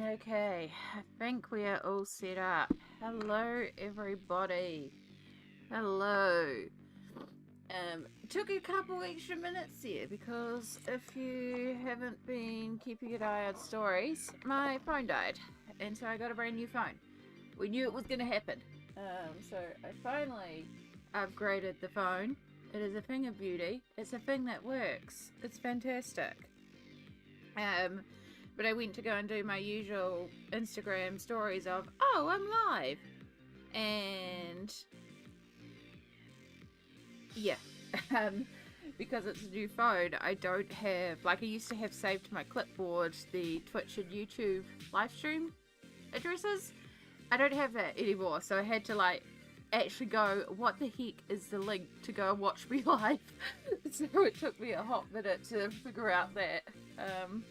Okay, I think we are all set up. Hello, everybody. Hello. Took a couple extra minutes here because if you haven't been keeping an eye on stories, my phone died, and so I got a brand new phone. We knew it was going to happen. So I finally upgraded the phone. It is a thing of beauty. It's a thing that works. It's fantastic. But I went to go and do my usual Instagram stories of, oh, I'm live. And yeah, because it's a new phone, I don't have, like I used to have saved to my clipboard the Twitch and YouTube live stream addresses. I don't have that anymore, so I had to actually go, what the heck is the link to go and watch me live? So it took me a hot minute to figure out that,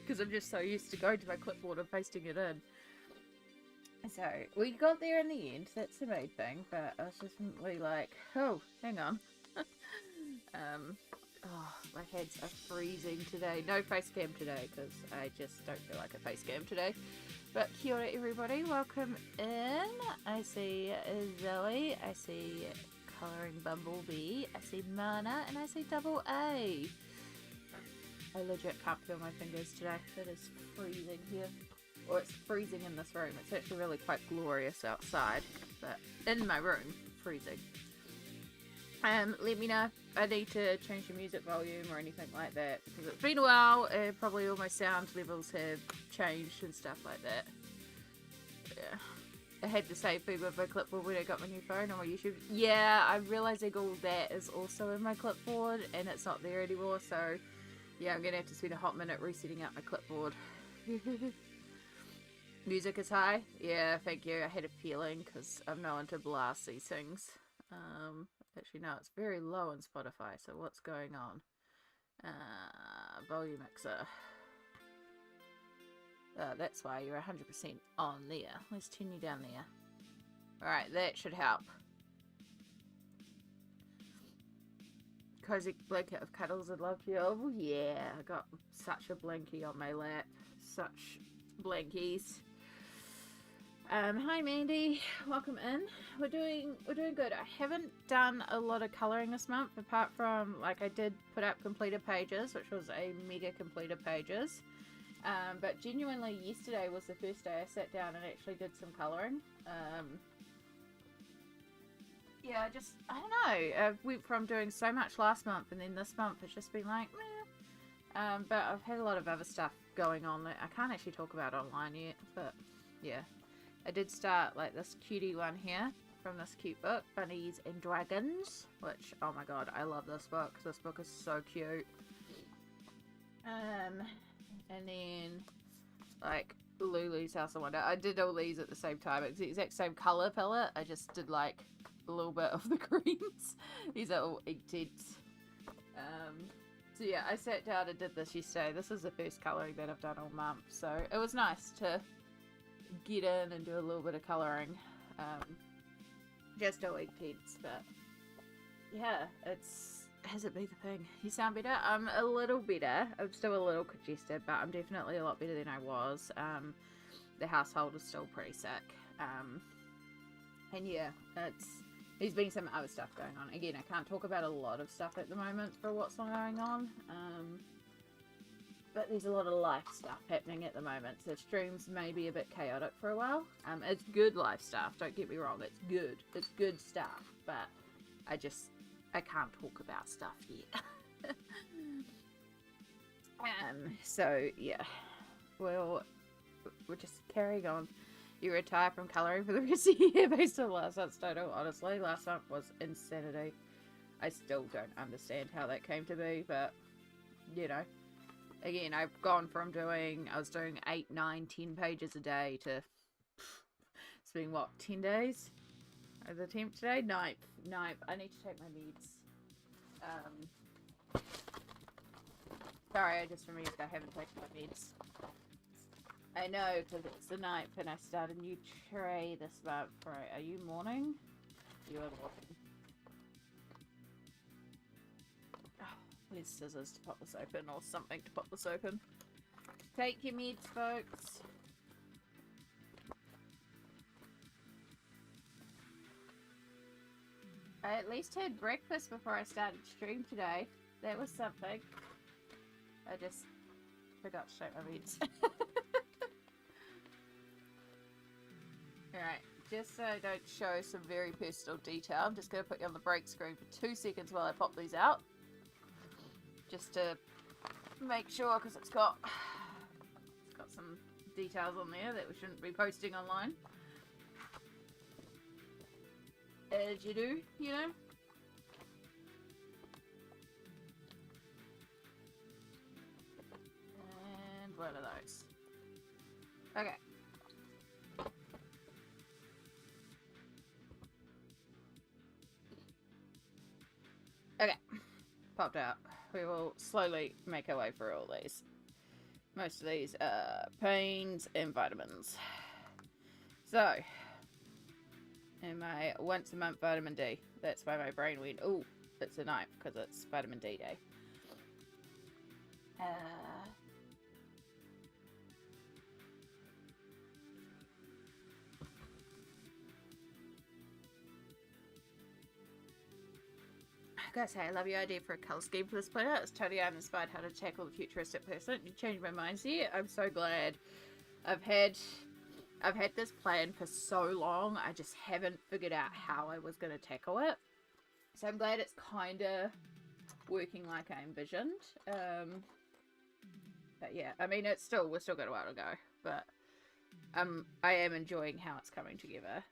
because I'm just so used to going to my clipboard and pasting it in. So we got there in the end, that's the main thing, but I was just really like, oh, hang on. Oh, my hands are freezing today. No face cam today, because I just don't feel like a face cam today. But kia ora everybody, welcome in. I see Zoe, I see Colouring Bumblebee, I see Mana, and I see Double A. I legit can't feel my fingers today. It is freezing here. Or it's freezing in this room. It's actually really quite glorious outside, but in my room, freezing. Let me know if I need to change the music volume or anything like that, because it's been a while and probably all my sound levels have changed and stuff like that. Yeah. I had the same thing with my clipboard when I got my new phone on my YouTube. Yeah, I'm realizing all that is also in my clipboard and it's not there anymore, so yeah, I'm gonna have to spend a hot minute resetting up my clipboard. Music is high? Yeah, thank you. I had a feeling because I'm known to blast these things. Actually, no, it's very low on Spotify, so what's going on? Volume mixer. That's why you're 100% on there. Let's turn you down there. Alright, that should help. Cozy blanket of cuddles and love you. Oh yeah, I got such a blankie on my lap. Such blankies. Hi Mandy, welcome in. We're doing good. I haven't done a lot of colouring this month, apart from I did put up completed pages, which was a mega completed pages. But genuinely yesterday was the first day I sat down and actually did some colouring. Yeah, I don't know. I went from doing so much last month, and then this month it's just been like, meh. But I've had a lot of other stuff going on that I can't actually talk about online yet, but yeah. I did start this cutie one here from this cute book, Bunnies and Dragons, which, oh my god, I love this book. This book is so cute. And then, Lulu's House of Wonder. I did all these at the same time. It's the exact same colour palette. I just did, a little bit of the greens. These are all ink tints. So yeah, I sat down and did this yesterday. This is the first colouring that I've done all month, so it was nice to get in and do a little bit of colouring, just doing tints, but yeah, hasn't been the thing. You sound better? I'm a little better. I'm still a little congested, but I'm definitely a lot better than I was. The household is still pretty sick, and yeah, there's been some other stuff going on. Again, I can't talk about a lot of stuff at the moment for what's going on, but there's a lot of life stuff happening at the moment, so streams may be a bit chaotic for a while. It's good life stuff, don't get me wrong, it's good. It's good stuff, but I can't talk about stuff yet. So yeah, we'll just carrying on. You retire from colouring for the rest of the year based on last month's total. Honestly, last month was insanity. I still don't understand how that came to be, but you know. Again, I've gone from I was doing 8, 9, 10 pages a day to, it's been what, 10 days? Is the 10th today? Ninth. I need to take my meds. Sorry, I just remembered I haven't taken my meds. I know, because it's the 9th and I start a new tray this month. Right, are you mourning? You are mourning. There's scissors to pop this open or something to pop this open. Take your meds, folks. I at least had breakfast before I started stream today. That was something. I just forgot to shake my beads. Alright, just so I don't show some very personal detail, I'm just going to put you on the break screen for 2 seconds while I pop these out. Just to make sure, because it's got some details on there that we shouldn't be posting online. As you do, you know? And one of those. Okay. Okay. Popped out. We will slowly make our way through all these. Most of these are pains and vitamins. So, and my once a month vitamin D. That's why my brain went, ooh, it's a 9th because it's vitamin D day. I gotta say, I love your idea for a colour scheme for this planet. It's totally uninspired how to tackle the futuristic person. You changed my mind here. I'm so glad. I've had this plan for so long. I just haven't figured out how I was going to tackle it. So I'm glad it's kind of working like I envisioned. But yeah, I mean, we're still got a while to go. But I am enjoying how it's coming together.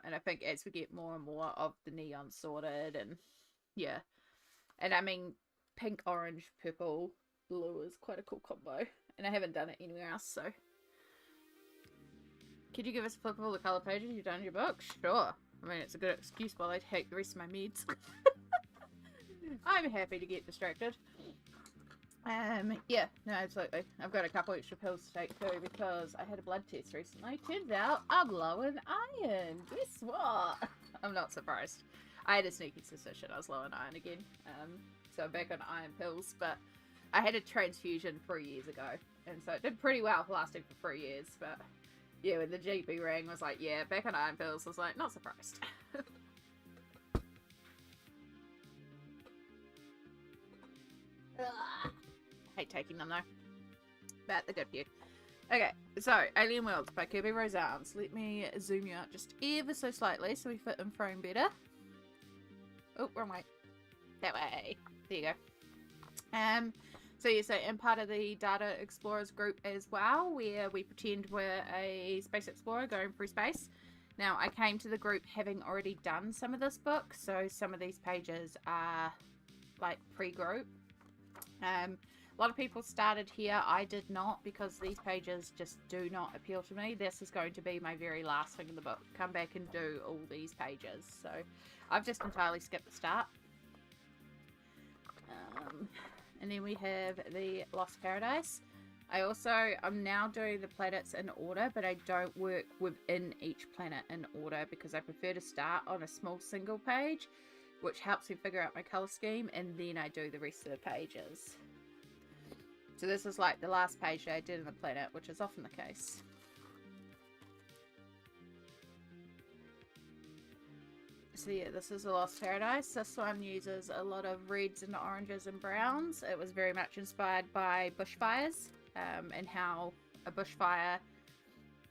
And I think as we get more and more of the neon sorted and yeah. And I mean, pink, orange, purple, blue is quite a cool combo. And I haven't done it anywhere else, so. Could you give us a flip of all the colour pages you've done in your book? Sure. I mean, it's a good excuse while I take the rest of my meds. I'm happy to get distracted. Yeah, no, absolutely. I've got a couple extra pills to take too because I had a blood test recently. Turns out I'm low in iron. Guess what? I'm not surprised. I had a sneaky suspicion I was low in iron again. So I'm back on iron pills, but I had a transfusion 3 years ago. And so it did pretty well lasting for 3 years, but yeah, when the GP rang, was like, yeah, back on iron pills, I was like, not surprised. I hate taking them though, but they're good for you. Okay, so Alien Worlds by Kerby Rosanes. Let me zoom you out just ever so slightly so we fit in frame better. Oh, wrong way. That way. There you go. So yeah, so I'm part of the Data Explorers group as well, where we pretend we're a space explorer going through space. Now, I came to the group having already done some of this book, so some of these pages are like pre-group. A lot of people started here. I did not, because these pages just do not appeal to me. This is going to be my very last thing in the book. Come back and do all these pages. So I've just entirely skipped the start. And then we have the Lost Paradise. I'm now doing the planets in order, but I don't work within each planet in order because I prefer to start on a small single page, which helps me figure out my color scheme, and then I do the rest of the pages. So this is like the last page that I did in the planet, which is often the case. So yeah, this is the Lost Paradise. This one uses a lot of reds and oranges and browns. It was very much inspired by bushfires, and how a bushfire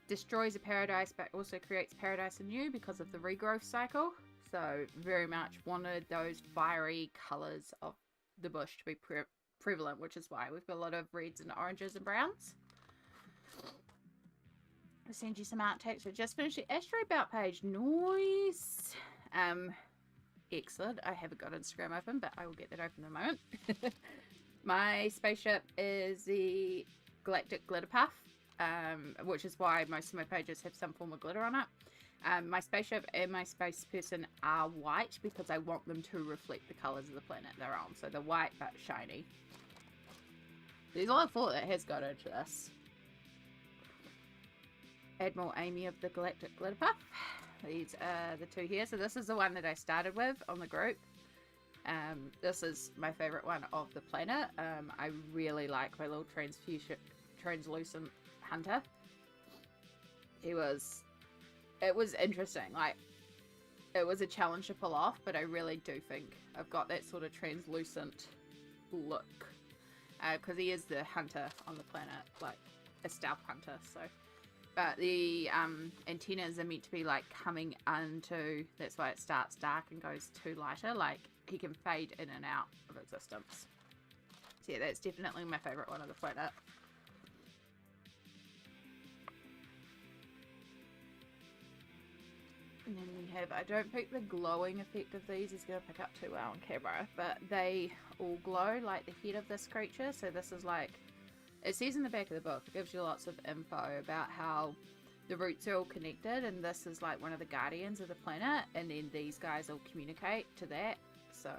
destroys a paradise but also creates paradise anew because of the regrowth cycle. So very much wanted those fiery colours of the bush to be prevalent, which is why we've got a lot of reds and oranges and browns. I'll send you some art text. I just finished the Astro Bout page. Nice. Excellent. I haven't got Instagram open, but I will get that open in a moment. My spaceship is the Galactic Glitter Puff, which is why most of my pages have some form of glitter on it. My spaceship and my space person are white because I want them to reflect the colours of the planet they're on. So they're white but shiny. There's a lot of thought that has got into this. Admiral Amy of the Galactic Glitter Puff. These are the two here. So this is the one that I started with on the group. This is my favourite one of the planet. I really like my little translucent hunter. It was interesting. Like, it was a challenge to pull off, but I really do think I've got that sort of translucent look. Because he is the hunter on the planet, like a stealth hunter, so. But the antennas are meant to be like coming into, that's why it starts dark and goes to lighter, like he can fade in and out of existence. So yeah, that's definitely my favourite one of the planet. And then we have, I don't think the glowing effect of these is going to pick up too well on camera, but they all glow like the head of this creature. So this is like, it says in the back of the book, it gives you lots of info about how the roots are all connected, and this is like one of the guardians of the planet, and then these guys all communicate to that. So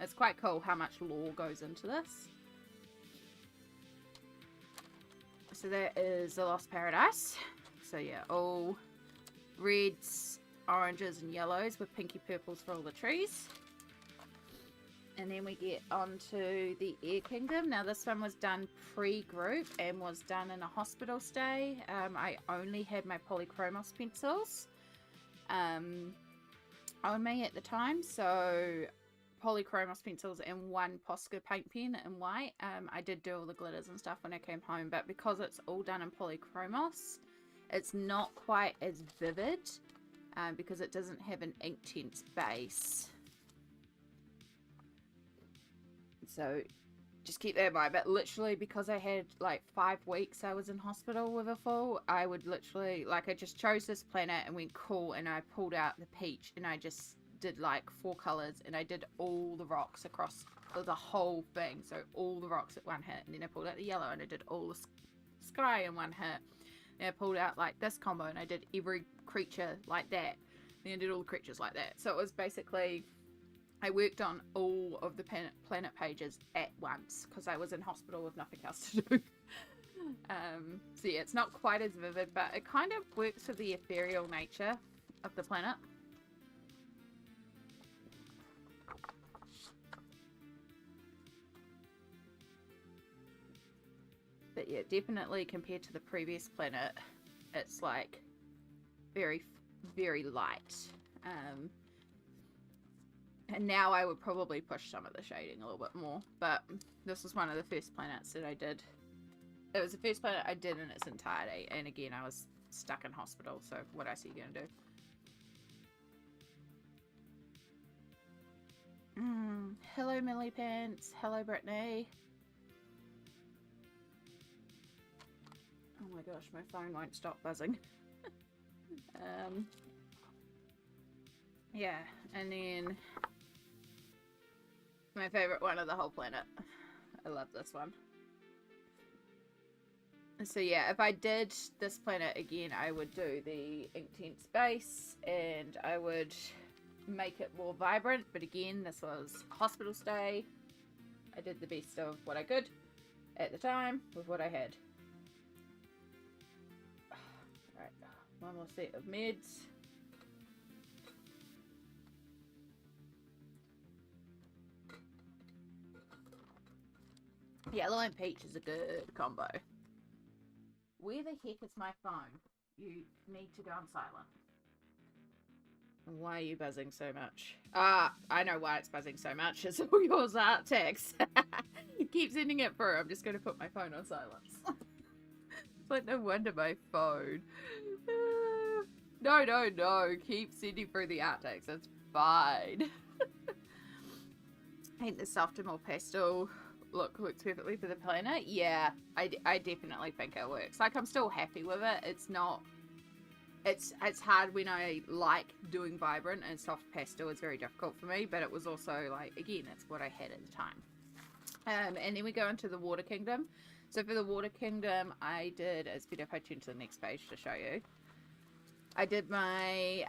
it's quite cool how much lore goes into this. So that is the Lost Paradise. So yeah, all reds, oranges and yellows with pinky purples for all the trees. And then we get onto the Air Kingdom. Now this one was done pre-group and was done in a hospital stay. I only had my polychromos pencils on me at the time, so polychromos pencils and one Posca paint pen in white. I did do all the glitters and stuff when I came home, but because it's all done in polychromos, it's not quite as vivid. Because it doesn't have an ink tint base. So just keep that in mind. But literally, because I had like 5 weeks I was in hospital with a full, I would literally, like, I just chose this planet and went cool, and I pulled out the peach and I just did like 4 colors, and I did all the rocks across the whole thing. So all the rocks at one hit, and then I pulled out the yellow and I did all the sky in one hit. And I pulled out like this combo and I did every creature like that. Then I did all the creatures like that. So it was basically, I worked on all of the planet pages at once because I was in hospital with nothing else to do. So yeah, it's not quite as vivid, but it kind of works with the ethereal nature of the planet. But yeah, definitely compared to the previous planet, it's like very, very light. And now I would probably push some of the shading a little bit more. But this was one of the first planets that I did. It was the first planet I did in its entirety. And again, I was stuck in hospital, so what else are you going to do? Hello, Millie Pants. Hello, Brittany. Oh my gosh, my phone won't stop buzzing. Yeah, and then my favorite one of the whole planet. I love this one. So yeah, if I did this planet again, I would do the ink tint base and I would make it more vibrant. But again, this was hospital stay. I did the best of what I could at the time with what I had. Right, one more set of meds. Yellow and peach is a good combo. Where the heck is my phone? You need to go on silent. Why are you buzzing so much? Ah, I know why it's buzzing so much. It's all yours art text. Keep sending it through. I'm just going to put my phone on silence. But no wonder my phone. No. Keep sending through the art text. It's fine. I think the softer, more pastel look works perfectly for the planet. Yeah, I definitely think it works. Like, I'm still happy with it. It's not... It's hard when I like doing vibrant, and soft pastel is very difficult for me, but it was also, like, again, it's what I had at the time. And then we go into the Water Kingdom. So for the Water Kingdom, I did... It's better if I turn to the next page to show you. I did my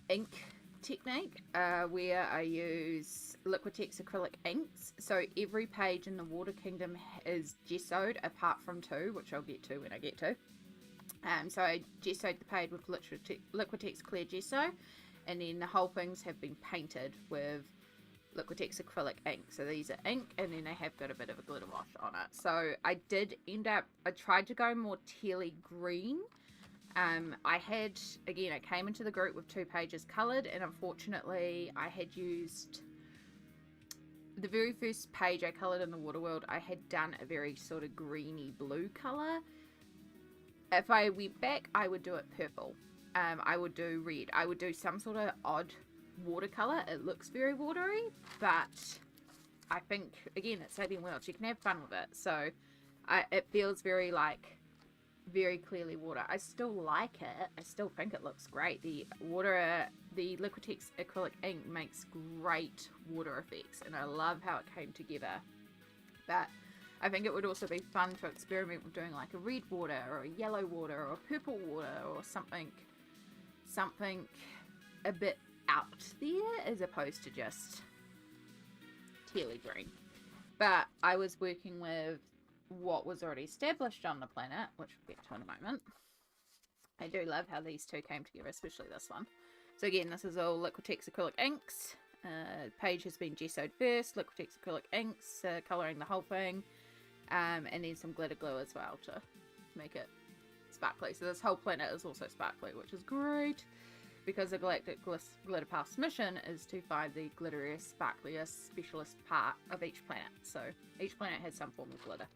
ink technique where I use Liquitex acrylic inks. So every page in the Water Kingdom is gessoed apart from 2, which I'll get to when I get to. So I gessoed the page with Liquitex clear gesso, and then the whole things have been painted with Liquitex acrylic ink. So these are ink, and then they have got a bit of a glitter wash on it. So I did end up, I tried to go more tealy green, I had, again, I came into the group with 2 pages coloured, and unfortunately I had used the very first page I coloured in the water world. I had done a very sort of greeny blue colour. If I went back, I would do it purple. I would do red. I would do some sort of odd watercolour. It looks very watery, but I think, again, it's Alien Worlds. You can have fun with it. So it feels very, like, very clearly water. I still like it. I still think it looks great. The Liquitex acrylic ink makes great water effects, and I love how it came together. But I think it would also be fun to experiment with doing like a red water or a yellow water or a purple water or something a bit out there as opposed to just tealy green. But I was working with what was already established on the planet, which we'll get to in a moment. I do love how these two came together, especially this one. So again, this is all Liquitex acrylic inks. Page has been gessoed first, Liquitex acrylic inks, colouring the whole thing, and then some glitter glue as well to make it sparkly. So this whole planet is also sparkly, which is great, because the Galactic Glitter Path's mission is to find the glitteriest, sparkliest, specialist part of each planet. So each planet has some form of glitter.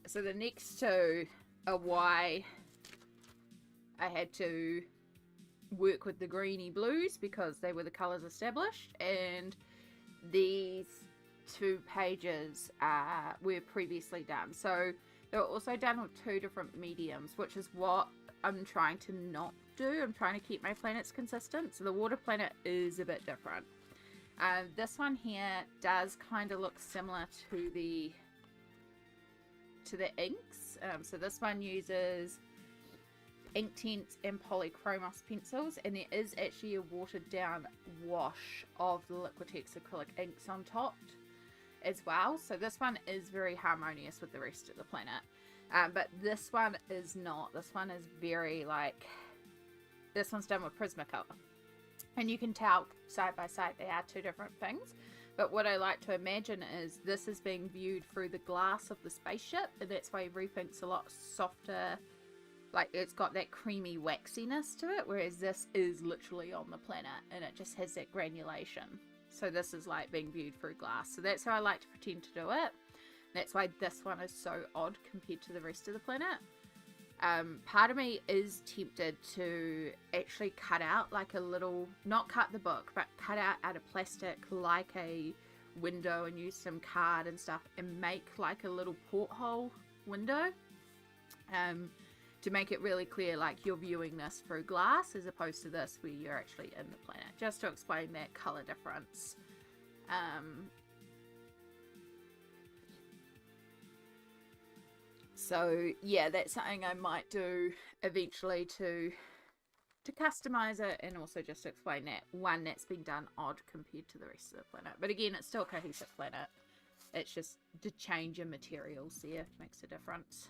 So the next two are why I had to work with the greeny blues, because they were the colours established, and these 2 pages were previously done. So they were also done with 2 different mediums, which is what I'm trying to not do. I'm trying to keep my planets consistent. So the water planet is a bit different. This one here does kind of look similar to the inks. So this one uses Inktense and Polychromos pencils, and there is actually a watered down wash of the Liquitex acrylic inks on top as well. So this one is very harmonious with the rest of the planet, but this one is not. This one is very, like, this one's done with Prismacolor, and you can tell side by side they are 2 different things. But what I like to imagine is this is being viewed through the glass of the spaceship, and that's why everything's a lot softer. Like, it's got that creamy waxiness to it, whereas this is literally on the planet, and it just has that granulation. So this is like being viewed through glass. So that's how I like to pretend to do it. That's why this one is so odd compared to the rest of the planet. Part of me is tempted to actually cut out like a little, not cut the book, but cut out of plastic like a window and use some card and stuff and make like a little porthole window, to make it really clear like you're viewing this through glass as opposed to this where you're actually in the planet, just to explain that colour difference. So yeah, that's something I might do eventually to customize it, and also just to explain that one that's been done odd compared to the rest of the planet. But again, it's still a cohesive planet. It's just the change in materials there makes a difference.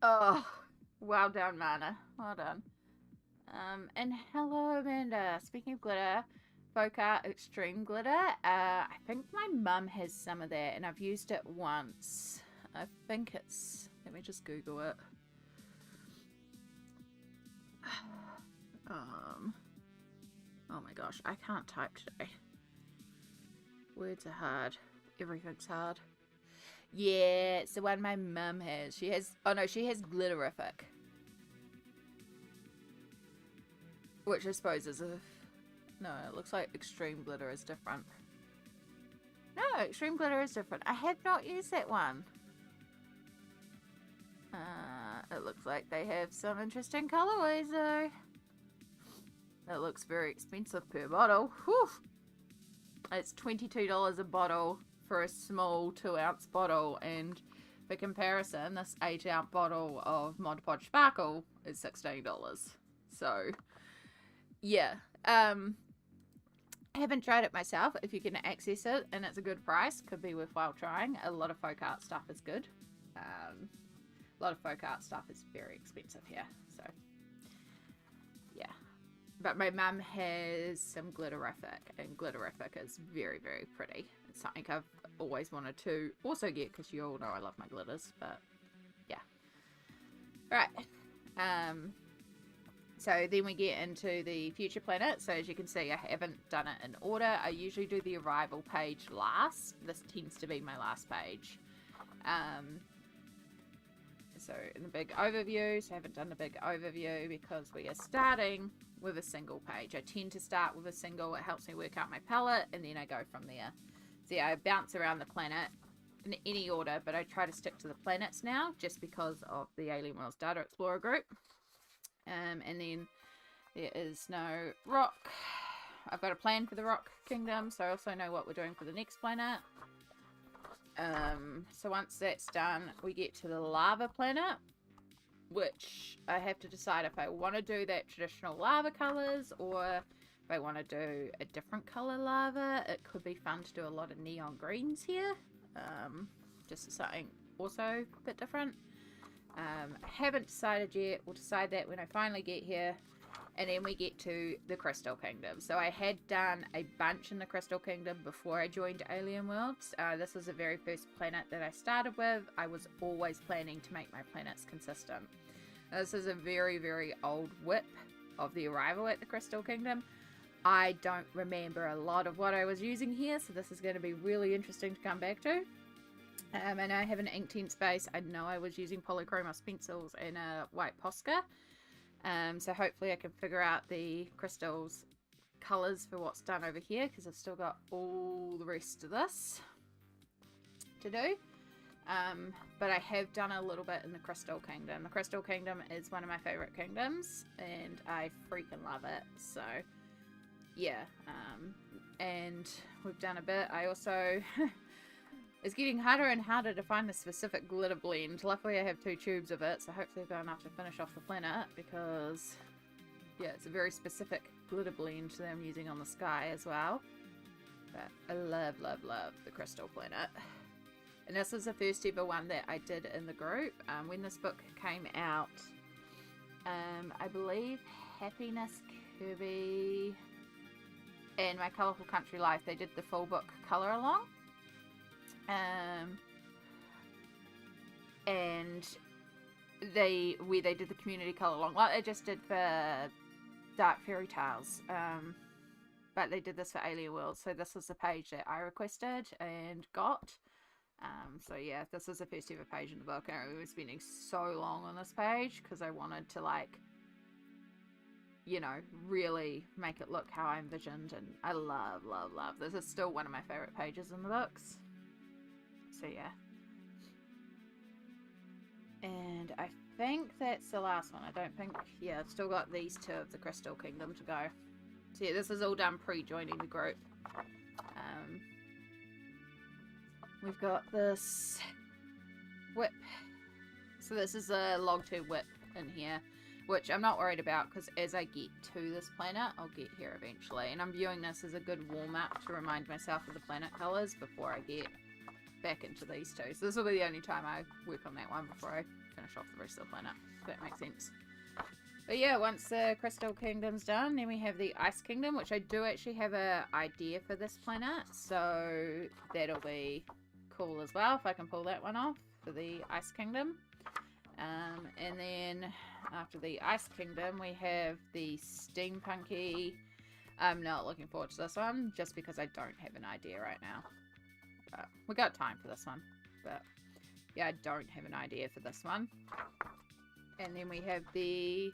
Oh, well done, Mana. Well done. And hello, Amanda. Speaking of glitter, Folk Art Extreme Glitter. I think my mum has some of that, and I've used it once. I think it's... Let me just Google it. Oh my gosh, I can't type today. Words are hard. Everything's hard. Yeah, it's the one my mum has. She has... Oh no, she has Glitterific. Which I suppose is a... No, it looks like Extreme Glitter is different. No, Extreme Glitter is different. I have not used that one. It looks like they have some interesting colorways though. It looks very expensive per bottle. Whew. It's $22 a bottle for a small 2-ounce bottle, and for comparison, this 8-ounce bottle of Mod Podge Sparkle is $16. So, yeah. I haven't tried it myself. If you can access it and it's a good price, could be worthwhile trying. A lot of folk art stuff is good. A lot of folk art stuff is very expensive here. So, yeah. But my mum has some glitterific, and glitterific is very, very pretty. It's something I've always wanted to also get, because you all know I love my glitters, but yeah. Alright. So then we get into the future planet. So as you can see, I haven't done it in order. I usually do the arrival page last. This tends to be my last page. So in the big overview, so I haven't done the big overview because we are starting with a single page. I tend to start with a single. It helps me work out my palette, and then I go from there. So yeah, I bounce around the planet in any order, but I try to stick to the planets now just because of the Alien Worlds Data Explorer group. And then there is no rock. I've got a plan for the rock kingdom, so I also know what we're doing for the next planet. So once that's done, we get to the lava planet, which I have to decide if I want to do that traditional lava colors or if I want to do a different color lava. It could be fun to do a lot of neon greens here, just something also a bit different. I haven't decided yet. We'll decide that when I finally get here. And then we get to the Crystal Kingdom. So I had done a bunch in the Crystal Kingdom before I joined Alien Worlds. This was the very first planet that I started with. I was always planning to make my planets consistent. This is a very, very old whip of the arrival at the Crystal Kingdom. I don't remember a lot of what I was using here, so this is going to be really interesting to come back to. And I have an Inktense space. I know I was using Polychromos pencils and a white Posca. So hopefully I can figure out the crystals colors for what's done over here, because I've still got all the rest of this to do. But I have done a little bit in the Crystal Kingdom. The Crystal Kingdom is one of my favorite kingdoms, and I freaking love it. So yeah, and we've done a bit. I also it's getting harder and harder to find the specific glitter blend. Luckily I have 2 tubes of it, so hopefully I've got enough to finish off the planet, because yeah, it's a very specific glitter blend that I'm using on the sky as well. But I love, love, love the Crystal Planet. And this is the first ever one that I did in the group. When this book came out, I believe Happiness, Kerby, and My Colourful Country Life, they did the full book colour along. And they did the community colour along, like they just did for Dark Fairy Tales, but they did this for Alien Worlds. So this was the page that I requested and got. So yeah, this is the first ever page in the book. I remember spending so long on this page because I wanted to, like, you know, really make it look how I envisioned, and I love, love, love. This is still one of my favourite pages in the books. So yeah. And I think that's the last one. I don't think... Yeah, I've still got these 2 of the Crystal Kingdom to go. So yeah, this is all done pre-joining the group. We've got this whip. So this is a log tube whip in here, which I'm not worried about, because as I get to this planet, I'll get here eventually. And I'm viewing this as a good warm-up to remind myself of the planet colours before I get back into these 2. So this will be the only time I work on that one before I finish off the rest of the planet, if that makes sense. But yeah, once the Crystal Kingdom's done, then we have the Ice Kingdom, which I do actually have an idea for this planet, so that'll be cool as well if I can pull that one off for the Ice Kingdom. And then after the Ice Kingdom, we have the steampunky. I'm not looking forward to this one just because I don't have an idea right now. But we got time for this one, but yeah, I don't have an idea for this one. And then we have the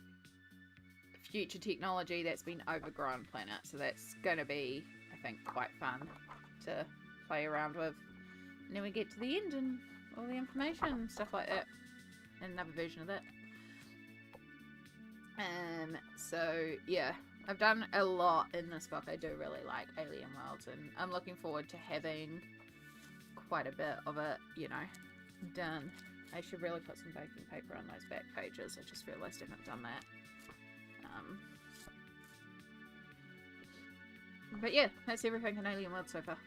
future technology that's been overgrown planet, so that's going to be, I think, quite fun to play around with. And then we get to the end and all the information and stuff like that, and another version of that. So yeah, I've done a lot in this book. I do really like Alien Worlds, and I'm looking forward to having quite a bit of it, you know, done. I should really put some baking paper on those back pages. I just realised I haven't done that. But yeah, that's everything in Alien World so far.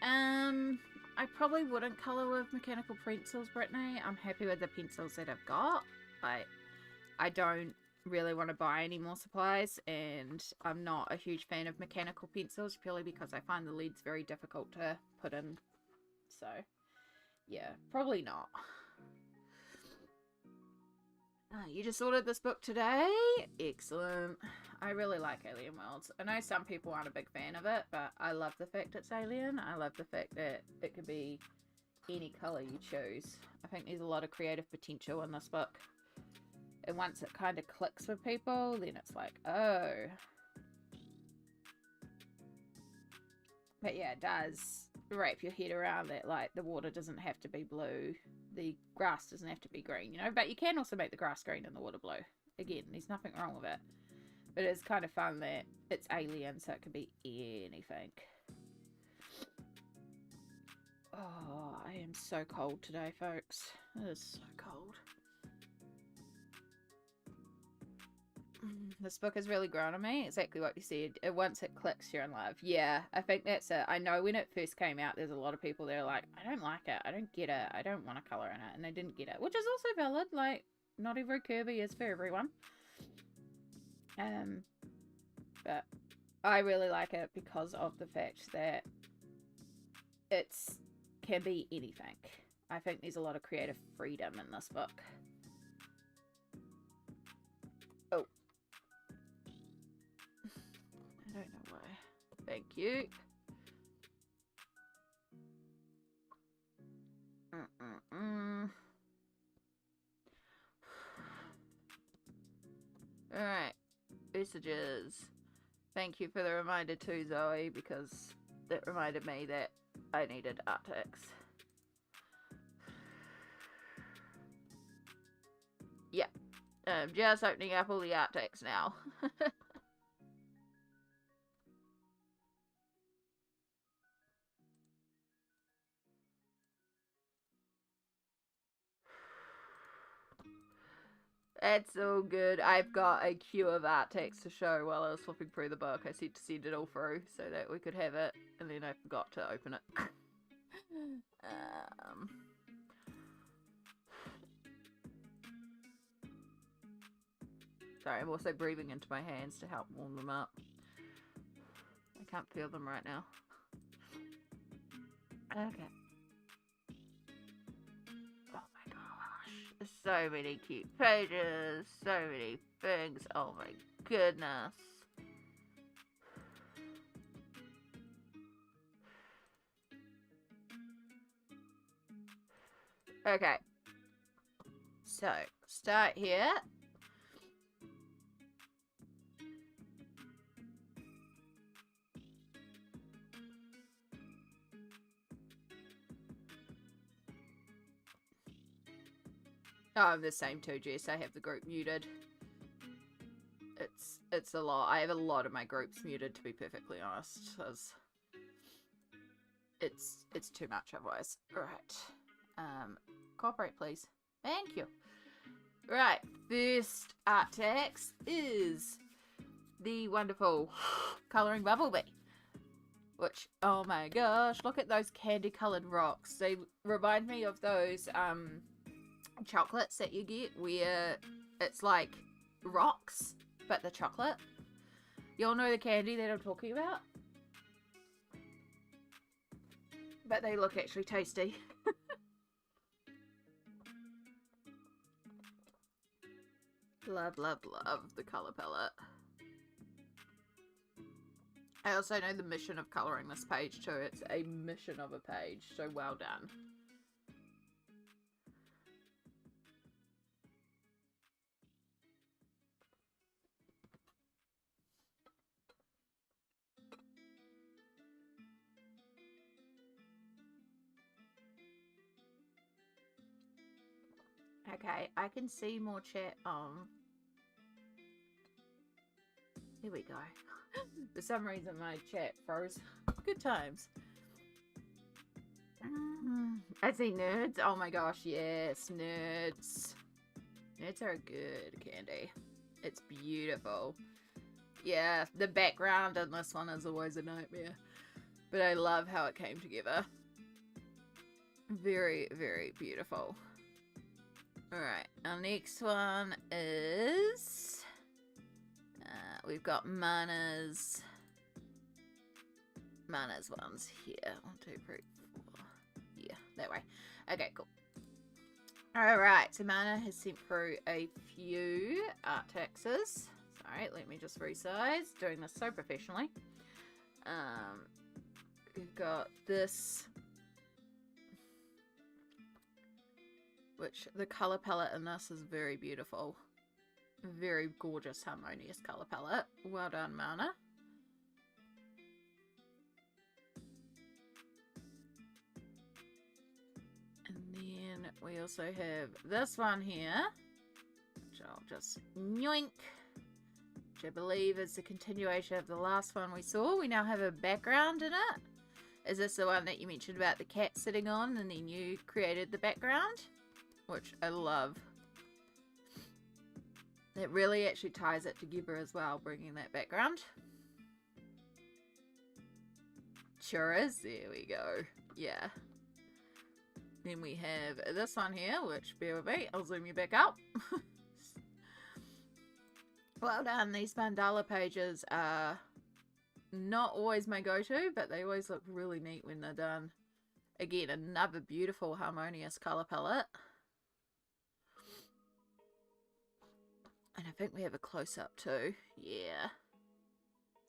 I probably wouldn't colour with mechanical pencils, Brittany. I'm happy with the pencils that I've got. I don't really want to buy any more supplies, and I'm not a huge fan of mechanical pencils purely because I find the leads very difficult to put in. So, yeah, probably not. You just ordered this book today? Excellent. I really like Alien Worlds. I know some people aren't a big fan of it, but I love the fact it's alien. I love the fact that it could be any colour you choose. I think there's a lot of creative potential in this book. And once it kind of clicks with people, then it's like, oh. But yeah, it does wrap your head around that, like, the water doesn't have to be blue. The grass doesn't have to be green, you know? But you can also make the grass green and the water blue. Again, there's nothing wrong with it. But it's kind of fun that it's alien, so it can be anything. Oh, I am so cold today, folks. It is so cold. This book has really grown on me. Exactly what you said. Once it clicks, you're in love. Yeah, I think that's it. I know when it first came out, there's a lot of people that are like, I don't like it. I don't get it. I don't want to colour in it. And they didn't get it. Which is also valid. Like, not every Kirby is for everyone. But I really like it because of the fact that it can be anything. I think there's a lot of creative freedom in this book. Oh. I don't know why. Thank you. Alright. Messages. Thank you for the reminder too, Zoe, because it reminded me that I needed Arctics. Yeah. I'm just opening up all the Arctics now. That's all good. I've got a queue of art text to show while I was flipping through the book. I said to send it all through so that we could have it, and then I forgot to open it. Sorry, I'm also breathing into my hands to help warm them up. I can't feel them right now. Okay. So many cute pages, so many things. Oh my goodness. Okay. So, start here. Oh, I'm the same too, Jess. I have the group muted. It's a lot. I have a lot of my groups muted, to be perfectly honest, because it's too much otherwise. Right. Cooperate, please. Thank you. Right. First art text is the wonderful Colouring Bumblebee. Which, oh my gosh, look at those candy-coloured rocks. They remind me of those, chocolates that you get where it's like rocks but the chocolate. Y'all know the candy that I'm talking about, but they look actually tasty. Love, love, love the colour palette. I also know the mission of colouring this page too. It's a mission of a page, so well done. Okay, I can see more chat on. Here we go. For some reason my chat froze. Good times. I see nerds. Oh my gosh, yes, nerds. Nerds are good candy. It's beautiful. Yeah, the background in this one is always a nightmare. But I love how it came together. Very, very beautiful. Alright, our next one is... we've got Mana's ones here. 1, 2, 3, 4. Yeah, that way. Okay, cool. Alright, so Mana has sent through a few art taxes. Sorry, let me just resize. Doing this so professionally. We've got this, which the colour palette in this is very beautiful. Very gorgeous, harmonious colour palette. Well done, Mana. And then we also have this one here, which I'll just yoink. Which I believe is the continuation of the last one we saw. We now have a background in it. Is this the one that you mentioned about the cat sitting on and then you created the background? Which I love. That really actually ties it together as well, bringing that background. Sure is. There we go. Yeah. Then we have this one here, which, bear with me, I'll zoom you back up. Well done. These mandala pages are not always my go-to, but they always look really neat when they're done. Again, another beautiful, harmonious colour palette. And I think we have a close-up too. Yeah.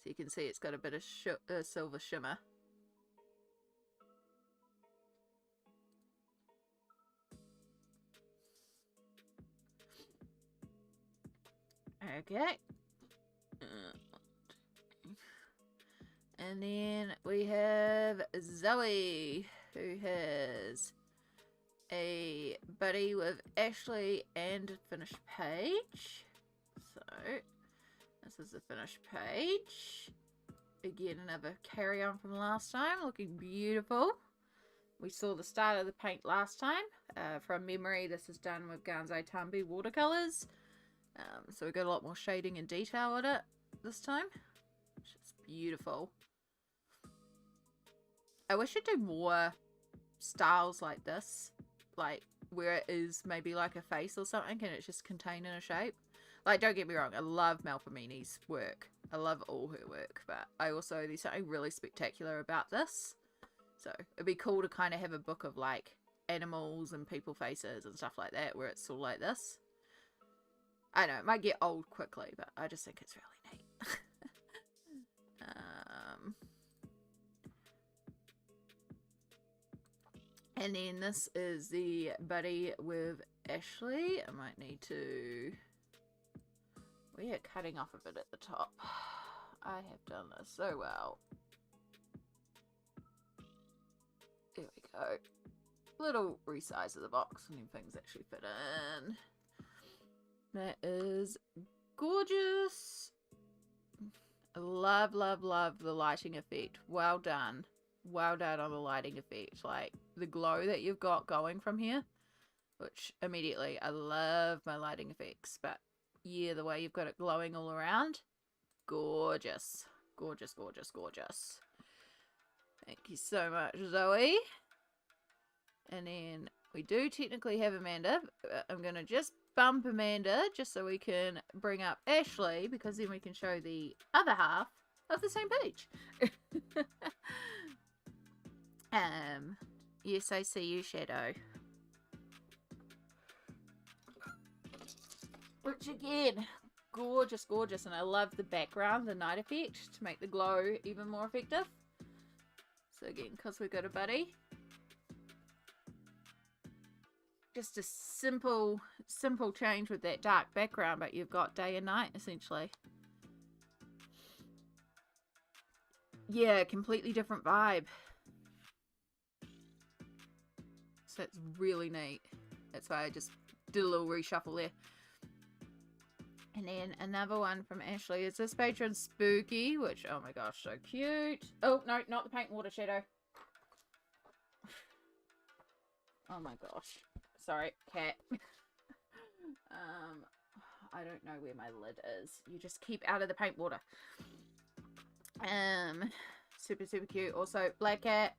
So you can see it's got a bit of silver shimmer. Okay. And then we have Zoe, who has a buddy with Ashley and finished page. So, this is the finished page. Again, another carry on from last time, looking beautiful. We saw the start of the paint last time. From memory, this is done with Ganzai Tambi watercolours. So we got a lot more shading and detail in it this time, which is beautiful. I wish it'd do more styles like this, like where it is maybe like a face or something and it's just contained in a shape. Like, don't get me wrong, I love Malpamini's work. I love all her work, but I also, there's something really spectacular about this. So it'd be cool to kind of have a book of like animals and people faces and stuff like that where it's all like this. I know, it might get old quickly, but I just think it's really neat. And then this is the buddy with Ashley. I might need to... We are cutting off a bit at the top. I have done this so well. There we go. Little resize of the box and then things actually fit in. That is gorgeous. I love, love, love the lighting effect. Well done. Well done on the lighting effect. Like, the glow that you've got going from here. Which, immediately, I love my lighting effects. But, yeah, the way you've got it glowing all around. Gorgeous. Gorgeous, gorgeous, gorgeous. Thank you so much, Zoe. And then, we do technically have Amanda. I'm going to just bump Amanda just so we can bring up Ashley, because then we can show the other half of the same page. Yes, I see you, Shadow. Which again, gorgeous, gorgeous, and I love the background, the night effect, to make the glow even more effective. So again, because we've got a buddy. Just a simple change with that dark background, but you've got day and night, essentially. Yeah, completely different vibe. So it's really neat. That's why I just did a little reshuffle there. And then another one from Ashley is this patron Spooky, which, oh my gosh, so cute. Oh, no, not the paint and water shadow. Oh my gosh. Sorry, cat. I don't know where my lid is. You just keep out of the paint water. Super, super cute. Also, black cat,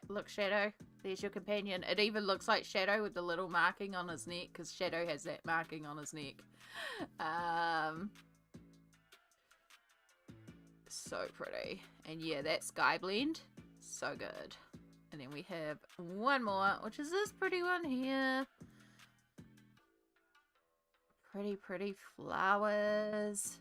look, Shadow. There's your companion. It even looks like Shadow with the little marking on his neck, because Shadow has that marking on his neck. So pretty. And yeah, that sky blend, so good. And then we have one more, which is this pretty one here. Pretty, pretty flowers.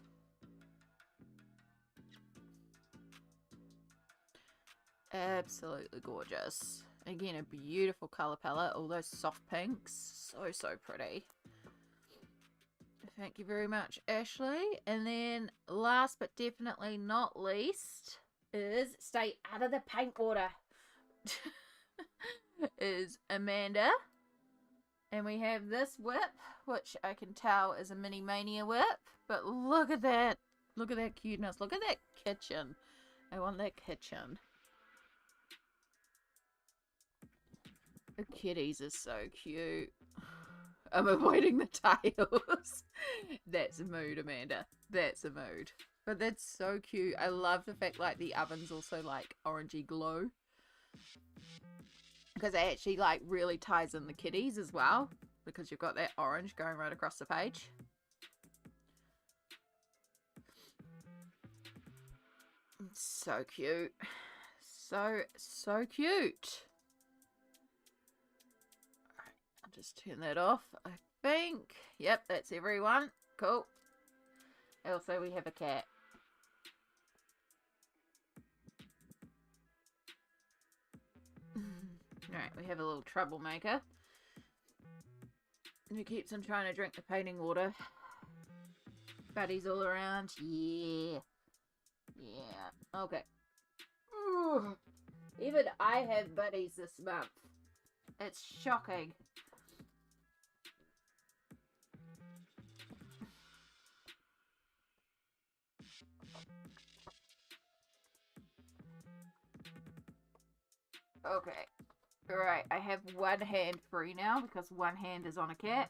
Absolutely gorgeous. Again, a beautiful color palette. All those soft pinks. So, so pretty. Thank you very much, Ashley. And then last but definitely not least is stay out of the paint water. Is Amanda. And we have this whip, which I can tell is a Mini Mania whip. But look at that. Look at that cuteness. Look at that kitchen. I want that kitchen. The kitties are so cute. I'm avoiding the tiles. That's a mood, Amanda. That's a mood. But that's so cute. I love the fact like the oven's also like orangey glow. Because it actually like really ties in the kitties as well. Because you've got that orange going right across the page. So cute. So, so cute. I'll just turn that off, I think. Yep, that's everyone. Cool. Also, we have a cat. Alright, we have a little troublemaker. Who keeps on trying to drink the painting water. Buddies all around. Yeah. Yeah. Okay. Ooh. Even I have buddies this month. It's shocking. Okay. Alright, I have one hand free now because one hand is on a cat.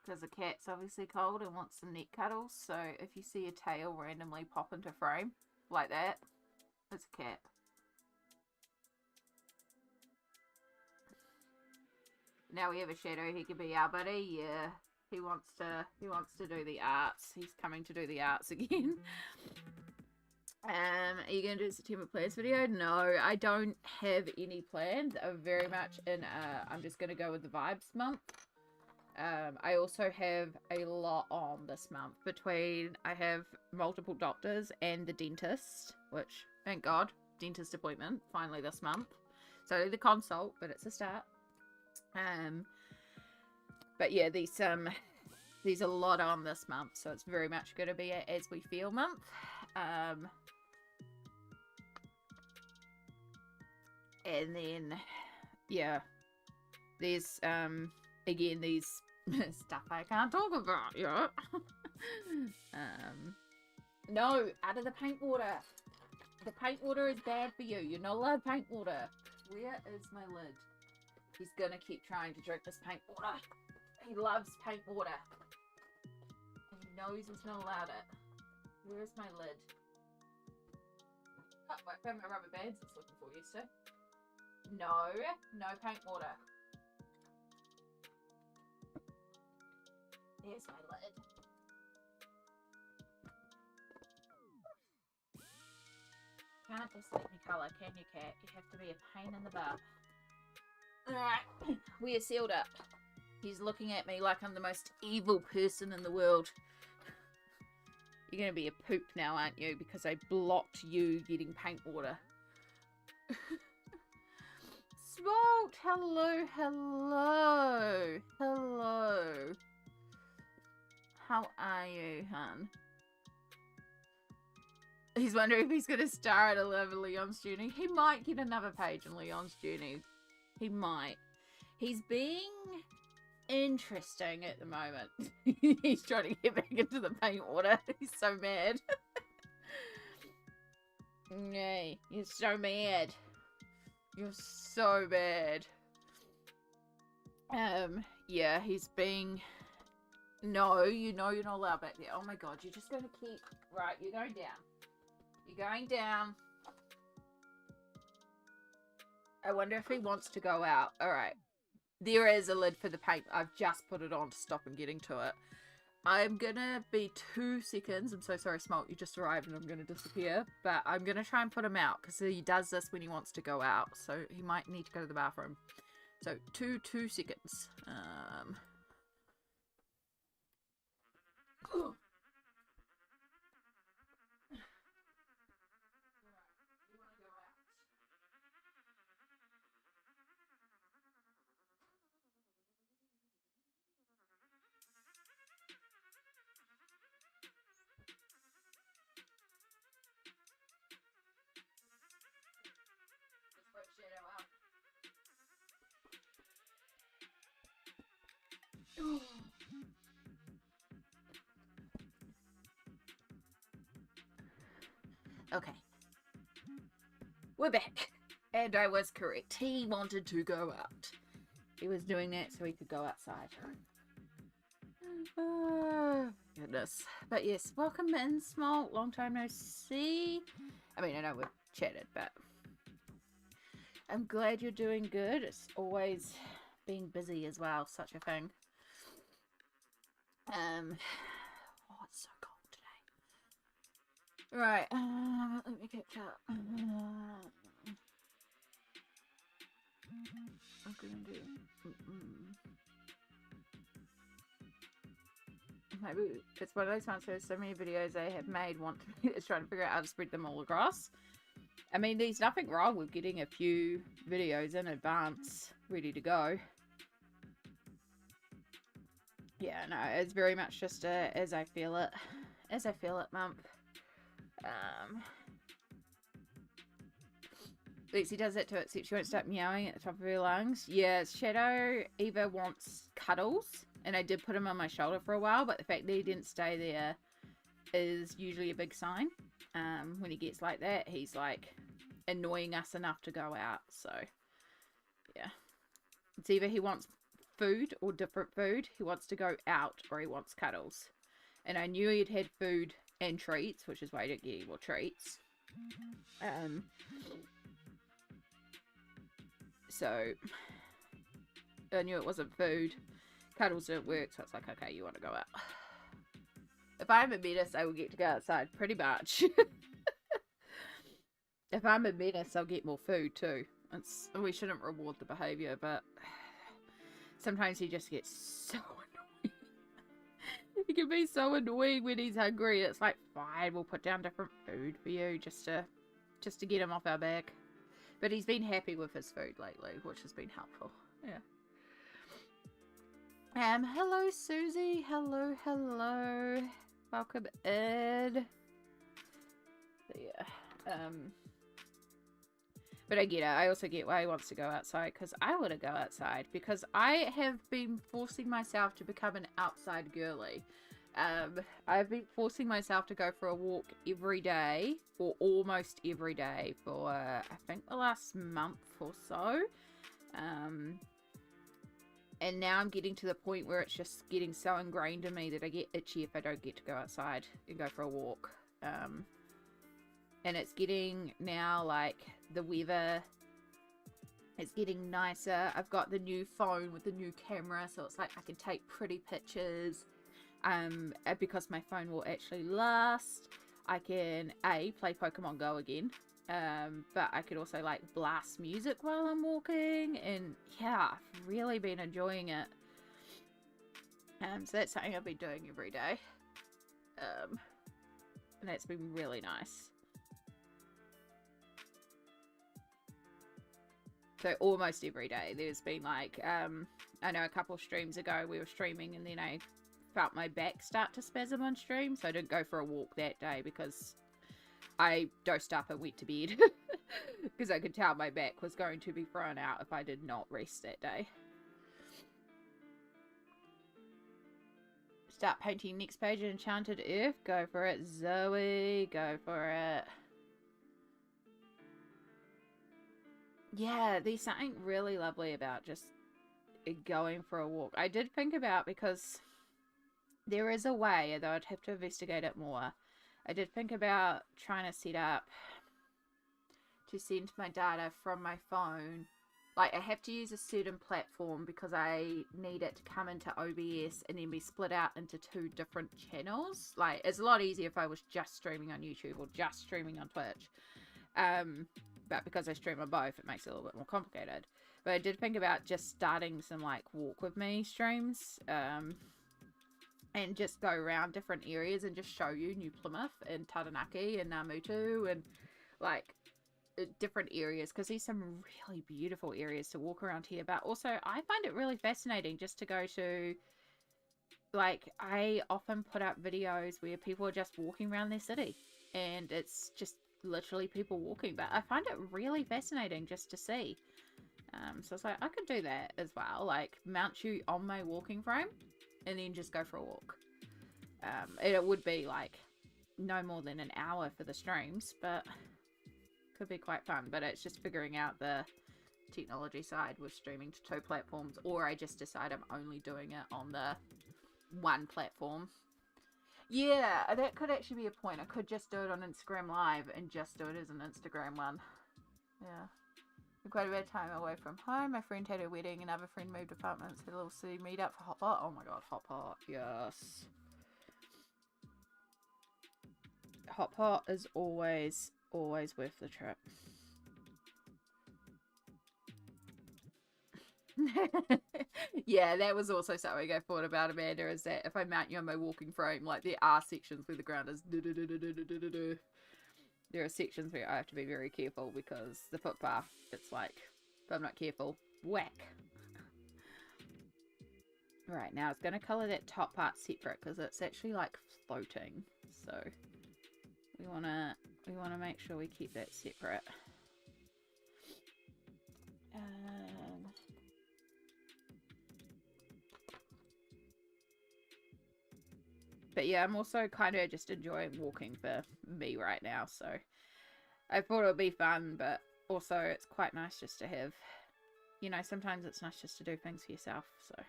Because the cat's obviously cold and wants some neck cuddles. So if you see a tail randomly pop into frame like that, it's a cat. Now we have a Shadow. He could be our buddy. Yeah, he wants to do the arts. He's coming to do the arts again. Are you going to do a September plans video? No, I don't have any plans. I'm very much in, I'm just going to go with the vibes month. I also have a lot on this month between, I have multiple doctors and the dentist, which, thank God, dentist appointment, finally this month. So the consult, but it's a start. But yeah, there's a lot on this month, so it's very much going to be a as we feel month. And then, yeah, there's, again, these stuff I can't talk about, yeah. No, out of the paint water. The paint water is bad for you. You're not allowed paint water. Where is my lid? He's gonna keep trying to drink this paint water. He loves paint water. He knows he's not allowed it. Where's my lid? Oh, I found my rubber bands I was looking for yesterday. No, no paint water. There's my lid. Can't just let me colour, can you, cat? You have to be a pain in the butt. Alright, we are sealed up. He's looking at me like I'm the most evil person in the world. You're going to be a poop now, aren't you? Because I blocked you getting paint water. Smoked! Hello, hello. Hello. How are you, hun? He's wondering if he's going to star at another Leon's journey. He might get another page in Leon's journey. He might. He's being interesting at the moment. He's trying to get back into the paint water. He's so mad. Yay, you're so mad. You're so bad. Yeah, he's being... No, you know you're not allowed back there. Oh my god, you're just going to keep... Right, you're going down. You're going down. I wonder if he wants to go out. Alright. There is a lid for the paint. I've just put it on to stop him getting to it. I'm gonna be 2 seconds. I'm so sorry, Smoke. You just arrived and I'm gonna disappear. But I'm gonna try and put him out because he does this when he wants to go out. So he might need to go to the bathroom. So 2 seconds. Okay. We're back. And I was correct. He wanted to go out. He was doing that so he could go outside. Goodness. But yes, welcome in, Small. Long time no see. I mean, I know we've chatted, but I'm glad you're doing good. It's always being busy as well, such a thing. Oh, it's so cold today. Right, let me catch up. I'm gonna do. Maybe it's one of those ones where so many videos I have made want me to trying to figure out how to spread them all across. I mean, there's nothing wrong with getting a few videos in advance ready to go. Yeah, no, it's very much just a as I feel it month. Lexi does that too, except she won't stop meowing at the top of her lungs. Yeah, Shadow either wants cuddles, and I did put him on my shoulder for a while, but the fact that he didn't stay there is usually a big sign. When he gets like that, he's like annoying us enough to go out, so yeah. It's either he wants food or different food. He wants to go out or he wants cuddles. And I knew he'd had food and treats, which is why I didn't get any more treats. So I knew it wasn't food. Cuddles didn't work, so it's like, okay, you want to go out. If I'm a menace, I will get to go outside, pretty much. If I'm a menace, I'll get more food too. We shouldn't reward the behaviour, but sometimes he just gets so annoying. He can be so annoying when he's hungry. It's like, fine, we'll put down different food for you just to get him off our back. But he's been happy with his food lately, which has been helpful. Yeah. Hello, Susie. Hello. Welcome in. Yeah. But I get it. I also get why he wants to go outside, because I want to go outside, because I have been forcing myself to become an outside girly. I've been forcing myself to go for a walk every day, or almost every day, for I think the last month or so. And now I'm getting to the point where it's just getting so ingrained in me that I get itchy if I don't get to go outside and go for a walk. And it's getting now, like, the weather, it's getting nicer. I've got the new phone with the new camera, so it's like I can take pretty pictures. Because my phone will actually last, I can play Pokemon Go again, but I could also like blast music while I'm walking, and yeah, I've really been enjoying it. So that's something I've been doing every day, and that's been really nice. So almost every day there's been like, I know a couple of streams ago we were streaming and then I felt my back start to spasm on stream, so I didn't go for a walk that day because I dosed up and went to bed because I could tell my back was going to be thrown out if I did not rest that day. Start painting next page of Enchanted Earth. Go for it, Zoe. Go for it. Yeah, there's something really lovely about just going for a walk. I did think about, because there is a way, though I'd have to investigate it more, I did think about trying to set up to send my data from my phone. Like, I have to use a certain platform because I need it to come into OBS and then be split out into 2 different channels. Like, it's a lot easier if I was just streaming on YouTube or just streaming on Twitch. But because I stream on both, it makes it a little bit more complicated. But I did think about just starting some, like, walk with me streams. And just go around different areas and just show you New Plymouth and Taranaki and Namutu and, like, different areas, because there's some really beautiful areas to walk around here. But also I find it really fascinating just to go to, like, I often put up videos where people are just walking around their city and it's just literally people walking, but I find it really fascinating just to see. So it's like, I could do that as well, like mount you on my walking frame and then just go for a walk. It would be like no more than an hour for the streams, but could be quite fun. But it's just figuring out the technology side with streaming to 2 platforms, or I just decide I'm only doing it on the 1 platform. Yeah, that could actually be a point. I could just do it on Instagram Live and just do it as an Instagram one. Yeah. Quite a bit of time away from home. My friend had her wedding, another friend moved apartments, had a little city meet up for Hot Pot. Oh my god, Hot Pot, yes. Hot Pot is always worth the trip. Yeah, that was also something I thought about, Amanda, is that if I mount you on my walking frame, like, there are sections where the ground is there are sections where I have to be very careful because the footpath, it's like, if I'm not careful, whack. Right, now it's going to colour that top part separate because it's actually like floating. So we want to make sure we keep that separate. But yeah, I'm also kind of just enjoying walking for me right now, so I thought it would be fun, but also it's quite nice just to have, you know, sometimes it's nice just to do things for yourself, so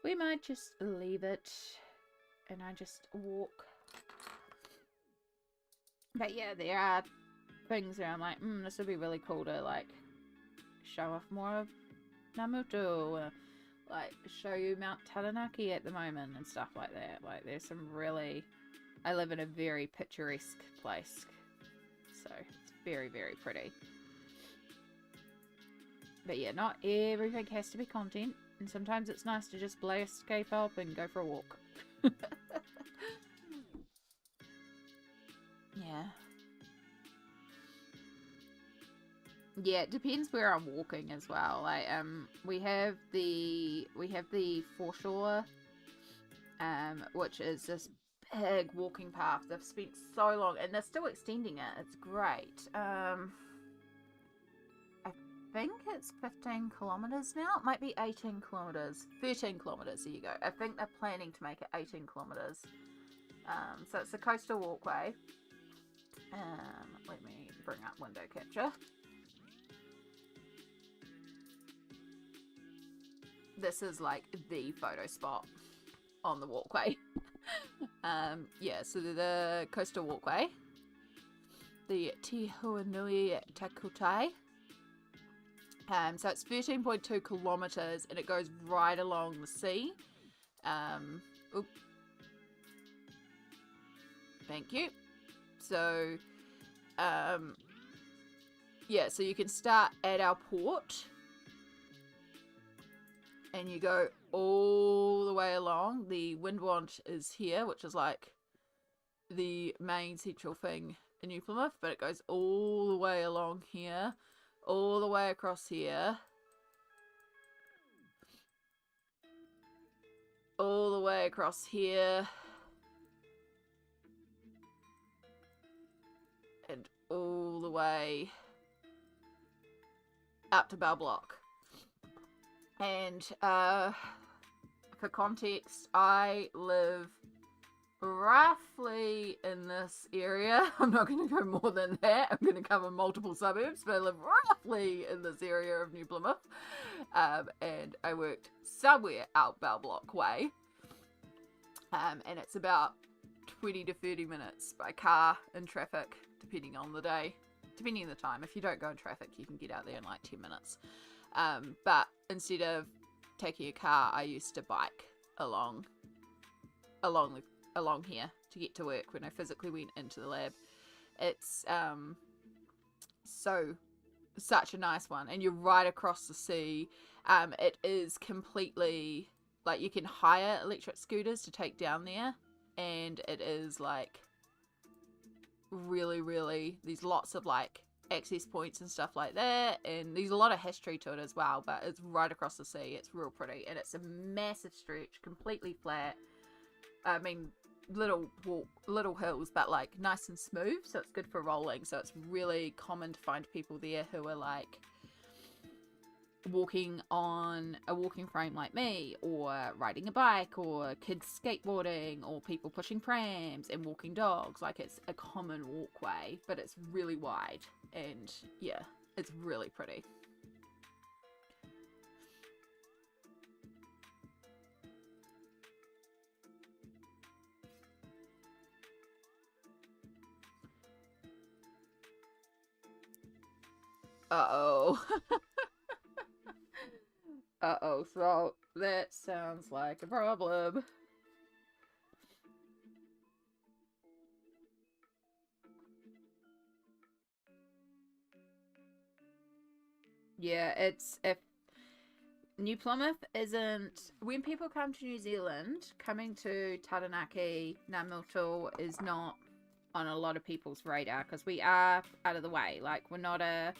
we might just leave it and I just walk. But yeah, there are things where I'm like, this would be really cool to, like, show off more of Namutu, like, show you Mount Taranaki at the moment and stuff like that. Like, there's some really, I live in a very picturesque place, so it's very, very pretty. But yeah, not everything has to be content, and sometimes it's nice to just play escape up and go for a walk. Yeah. Yeah, it depends where I'm walking as well. Like, we have the foreshore, which is this big walking path. They've spent so long, and they're still extending it. It's great. I think it's 15 kilometers now. It might be 18 kilometers, 13 kilometers. There you go. I think they're planning to make it 18 kilometers. So it's a coastal walkway. Let me bring up window capture. This is like the photo spot on the walkway. Yeah, so the coastal walkway, the Te Huanui Takutai. So it's 13.2 kilometers and it goes right along the sea. Thank you. So, yeah, so you can start at our port and you go all the way along. The Windwant is here, which is like the main central thing in New Plymouth, but it goes all the way along here, all the way across here, all the way across here, and all the way up to Bell Block. And for context, I live roughly in this area. I'm not going to go more than that. I'm going to cover multiple suburbs, but I live roughly in this area of New Plymouth. And I worked somewhere out Bell Block way. And it's about 20 to 30 minutes by car in traffic, depending on the day, depending on the time. If you don't go in traffic, you can get out there in like 10 minutes. But instead of taking a car, I used to bike along here to get to work when I physically went into the lab. It's such a nice one, and you're right across the sea. It is completely like you can hire electric scooters to take down there, and it is like really there's lots of like access points and stuff like that, and there's a lot of history to it as well, but it's right across the sea. It's real pretty, and it's a massive stretch, completely flat. I mean, little hills, but like nice and smooth, so it's good for rolling. So it's really common to find people there who are like walking on a walking frame like me, or riding a bike, or kids skateboarding, or people pushing prams and walking dogs. Like, it's a common walkway, but it's really wide, and yeah, it's really pretty. Uh-oh. Uh-oh, so that sounds like a problem. Yeah, it's if New Plymouth isn't, when people come to New Zealand, coming to Taranaki, Ngāmilto is not on a lot of people's radar, because we are out of the way. Like, we're not a,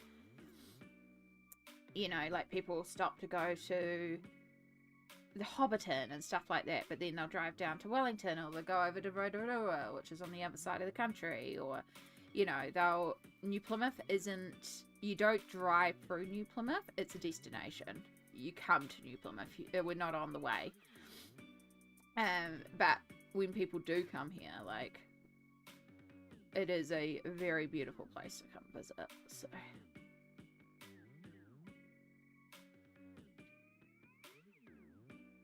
you know, like, people stop to go to the Hobbiton and stuff like that, but then they'll drive down to Wellington, or they'll go over to Rotorua, which is on the other side of the country, or, you know, New Plymouth isn't, you don't drive through New Plymouth, it's a destination. You come to New Plymouth, we're not on the way. But when people do come here, like, it is a very beautiful place to come visit, so.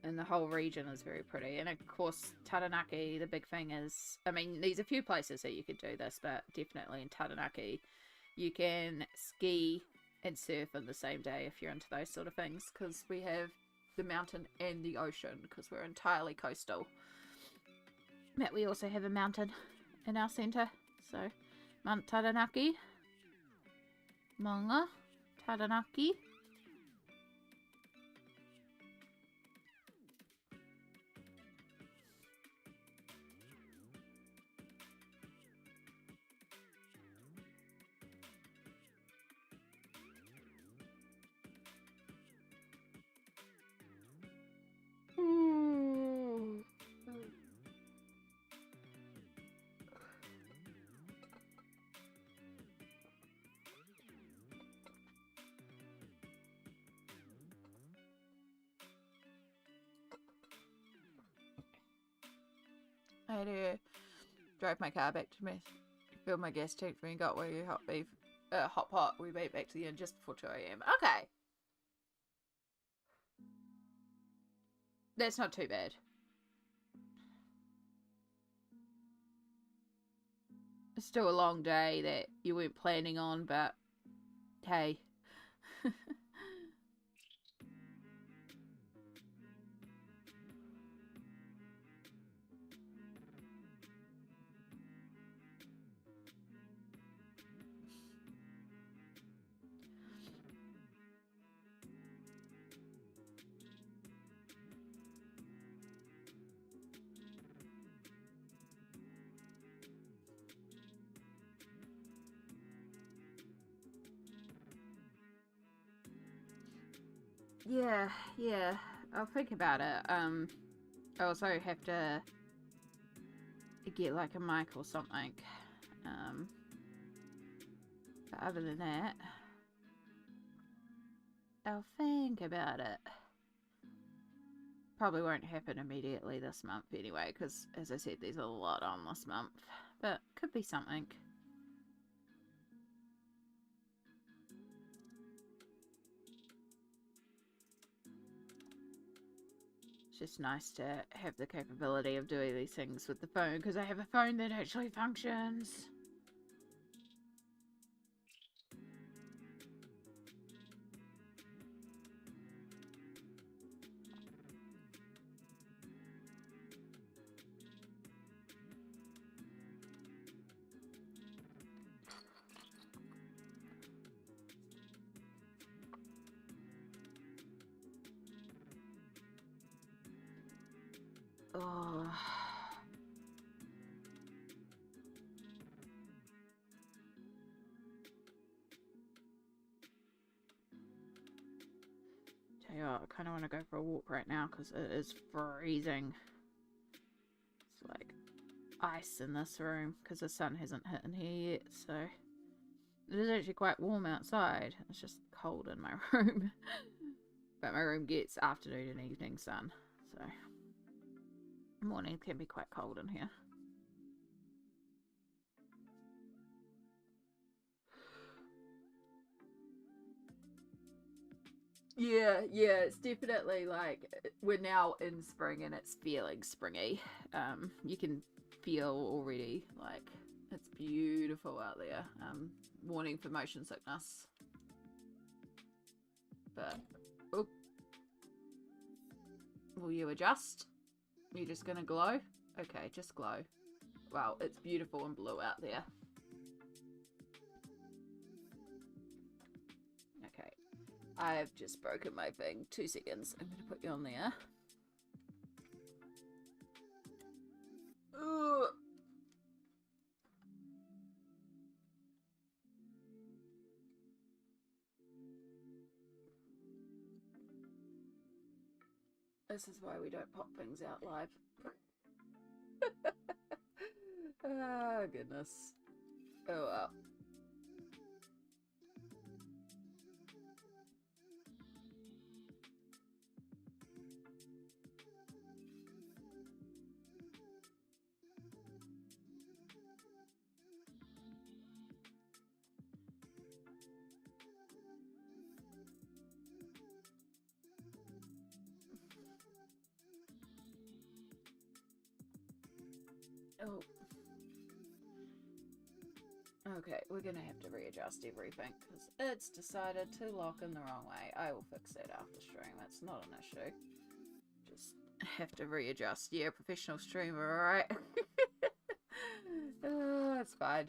And the whole region is very pretty. And of course, Taranaki, the big thing is, I mean, there's a few places that you could do this, but definitely in Taranaki, you can ski and surf in the same day if you're into those sort of things, because we have the mountain and the ocean, because we're entirely coastal. But we also have a mountain in our centre, so Mount Taranaki, Maunga, Taranaki. I had to drive my car back to me, fill my gas tank when we got way hot pot. We made it back to the inn just before 2 a.m. Okay. That's not too bad. It's still a long day that you weren't planning on, but hey. Yeah, I'll think about it. I also have to get like a mic or something. But other than that, I'll think about it. Probably won't happen immediately this month anyway, because as I said, there's a lot on this month. But could be something. It's just nice to have the capability of doing these things with the phone, because I have a phone that actually functions. Oh. Tell you what, I kind of want to go for a walk right now because it is freezing. It's like ice in this room because the sun hasn't hit in here yet, so it is actually quite warm outside. It's just cold in my room. But my room gets afternoon and evening sun, so morning can be quite cold in here. Yeah, it's definitely like we're now in spring and it's feeling springy. You can feel already like it's beautiful out there. Warning for motion sickness. But, oh. Will you adjust? Are you just gonna glow? Okay, just glow. Wow, it's beautiful and blue out there. Okay, I've just broken my thing. 2 seconds. I'm gonna put you on there. Ooh. This is why we don't pop things out live. Oh, goodness. Oh, well. Oh. Okay, we're gonna have to readjust everything because it's decided to lock in the wrong way. I will fix that after stream. That's not an issue. Just have to readjust. Yeah, professional streamer, alright? That's fine.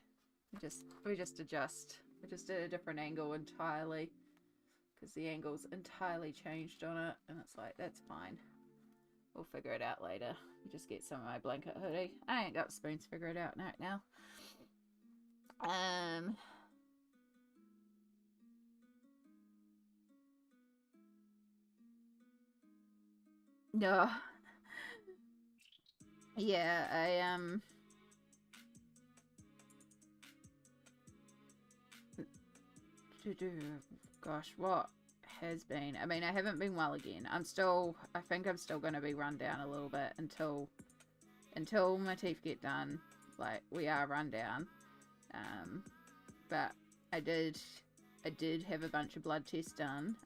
We just adjust. We just did a different angle entirely because the angle's entirely changed on it, and it's like, that's fine. We'll figure it out later. You just get some of my blanket hoodie. I ain't got spoons to figure it out right now. No. Yeah, gosh, what has been? I mean, I haven't been well again. I think I'm still going to be run down a little bit until my teeth get done. Like, we are run down. But I did have a bunch of blood tests done,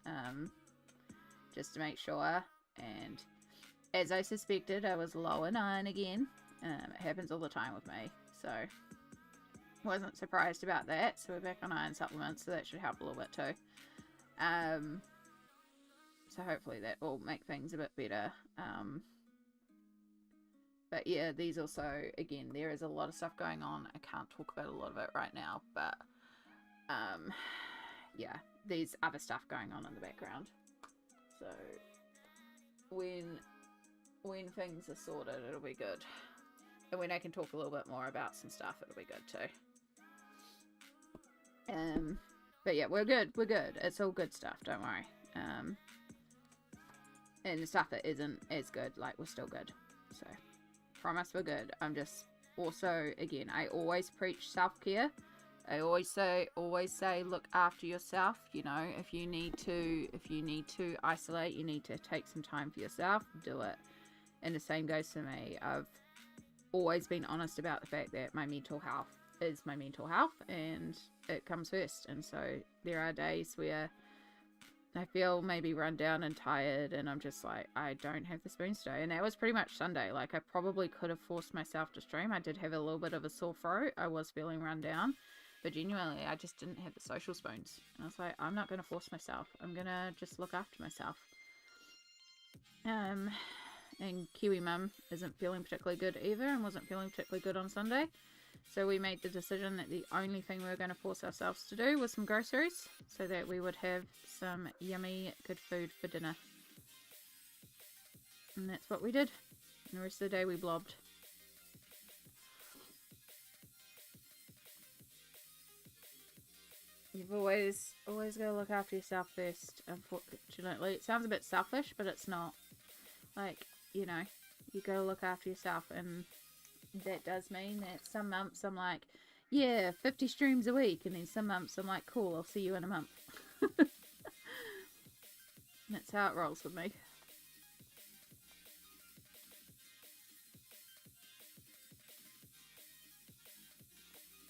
just to make sure, and as I suspected, I was low in iron again. It happens all the time with me, so wasn't surprised about that. So we're back on iron supplements, so that should help a little bit too. So hopefully that will make things a bit better. But yeah, these also, again, there is a lot of stuff going on. I can't talk about a lot of it right now, but yeah, there's other stuff going on in the background. So when things are sorted, it'll be good. And when I can talk a little bit more about some stuff, it'll be good too. But yeah, we're good. It's all good stuff, don't worry. And the stuff that isn't as good, like, we're still good. So promise we're good. I'm just also, again, I always preach self-care. I always say look after yourself. You know, if you need to isolate, you need to take some time for yourself, do it. And the same goes for me. I've always been honest about the fact that my mental health is my mental health and it comes first. And so there are days where I feel maybe run down and tired, and I'm just like, I don't have the spoons today. And that was pretty much Sunday. Like, I probably could have forced myself to stream. I did have a little bit of a sore throat. I was feeling run down. But genuinely, I just didn't have the social spoons. And I was like, I'm not going to force myself. I'm going to just look after myself. And Kiwi Mum isn't feeling particularly good either, and wasn't feeling particularly good on Sunday. So we made the decision that the only thing we were going to force ourselves to do was some groceries, so that we would have some yummy, good food for dinner. And that's what we did. And the rest of the day we blobbed. You've always got to look after yourself first, unfortunately. It sounds a bit selfish, but it's not. Like, you know, you got to look after yourself, and that does mean that some months I'm like, yeah, 50 streams a week, and then some months I'm like, cool, I'll see you in a month. That's how it rolls with me.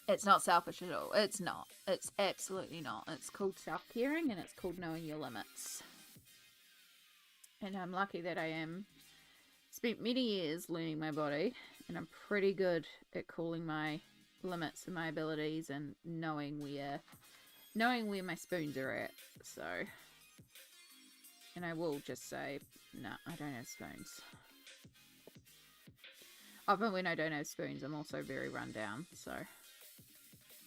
It's not selfish at all. It's not. It's absolutely not. It's called self-caring, and it's called knowing your limits. And I'm lucky that I spent many years learning my body, and I'm pretty good at calling my limits and my abilities and knowing where my spoons are at. So, and I will just say, no, I don't have spoons. Often when I don't have spoons, I'm also very run down. So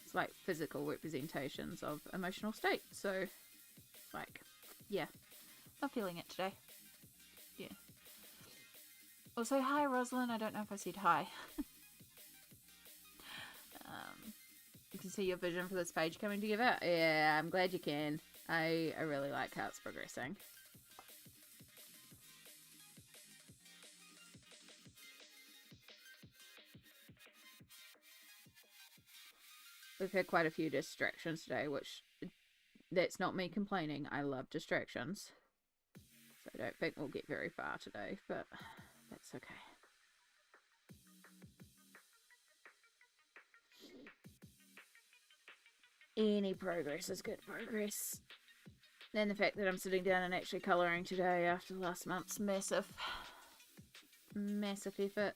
it's like physical representations of emotional state. So it's like, yeah, I'm feeling it today. Yeah. Also, hi Rosalind. I don't know if I said hi. You can see your vision for this page coming together. Yeah, I'm glad you can. I really like how it's progressing. We've had quite a few distractions today, which that's not me complaining. I love distractions. So I don't think we'll get very far today, but that's okay. Any progress is good progress. Then the fact that I'm sitting down and actually colouring today after last month's massive effort.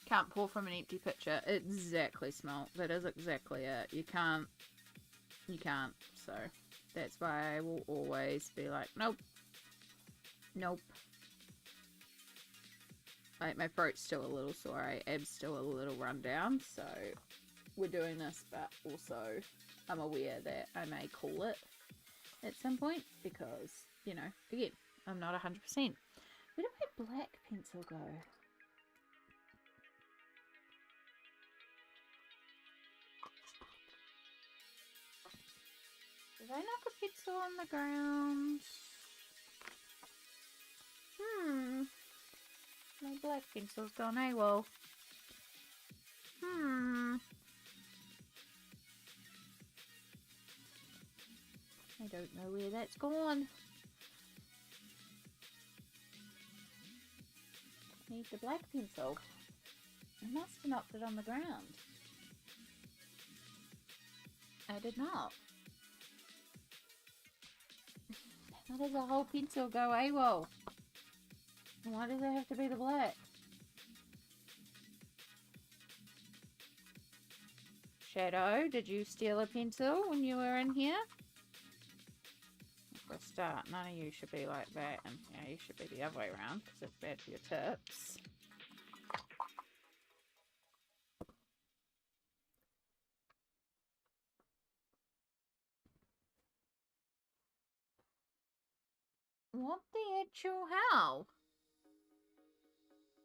Can't pour from an empty pitcher. Exactly, Smelt. That is exactly it. You can't. So that's why I will always be like, nope. Nope. Like, my throat's still a little sore. I am still a little run down. So we're doing this, but also I'm aware that I may call it at some point because, you know, again, I'm not 100%. Where did my black pencil go? Did I knock a pencil on the ground? My black pencil's gone AWOL. I don't know where that's gone. Need the black pencil. I must have knocked it on the ground. I did not. How does a whole pencil go AWOL? Why does it have to be the black? Shadow, did you steal a pencil when you were in here? For a start, none of you should be like that, and yeah, you should be the other way around because it's bad for your tips. What the actual hell?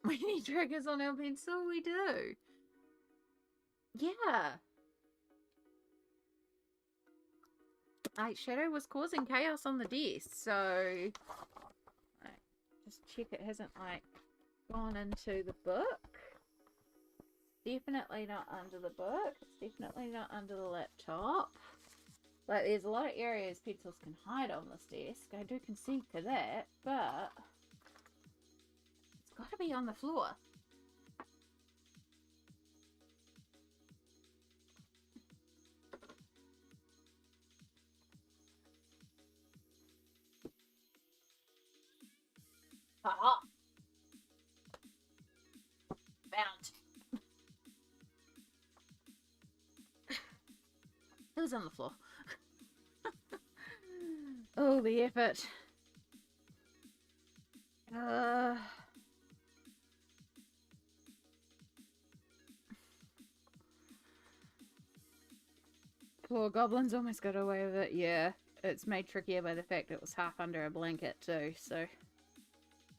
We need triggers on our pencil, we do. Yeah. Shadow was causing chaos on the desk, so just check it hasn't gone into the book. Definitely not under the book. It's definitely not under the laptop. Like, there's a lot of areas pencils can hide on this desk. I do concede to that, but it's got to be on the floor. was on the floor. Oh, the effort. Poor goblins almost got away with it. Yeah, it's made trickier by the fact it was half under a blanket too, so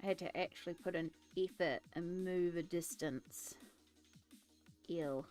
I had to actually put in effort and move a distance. Ew.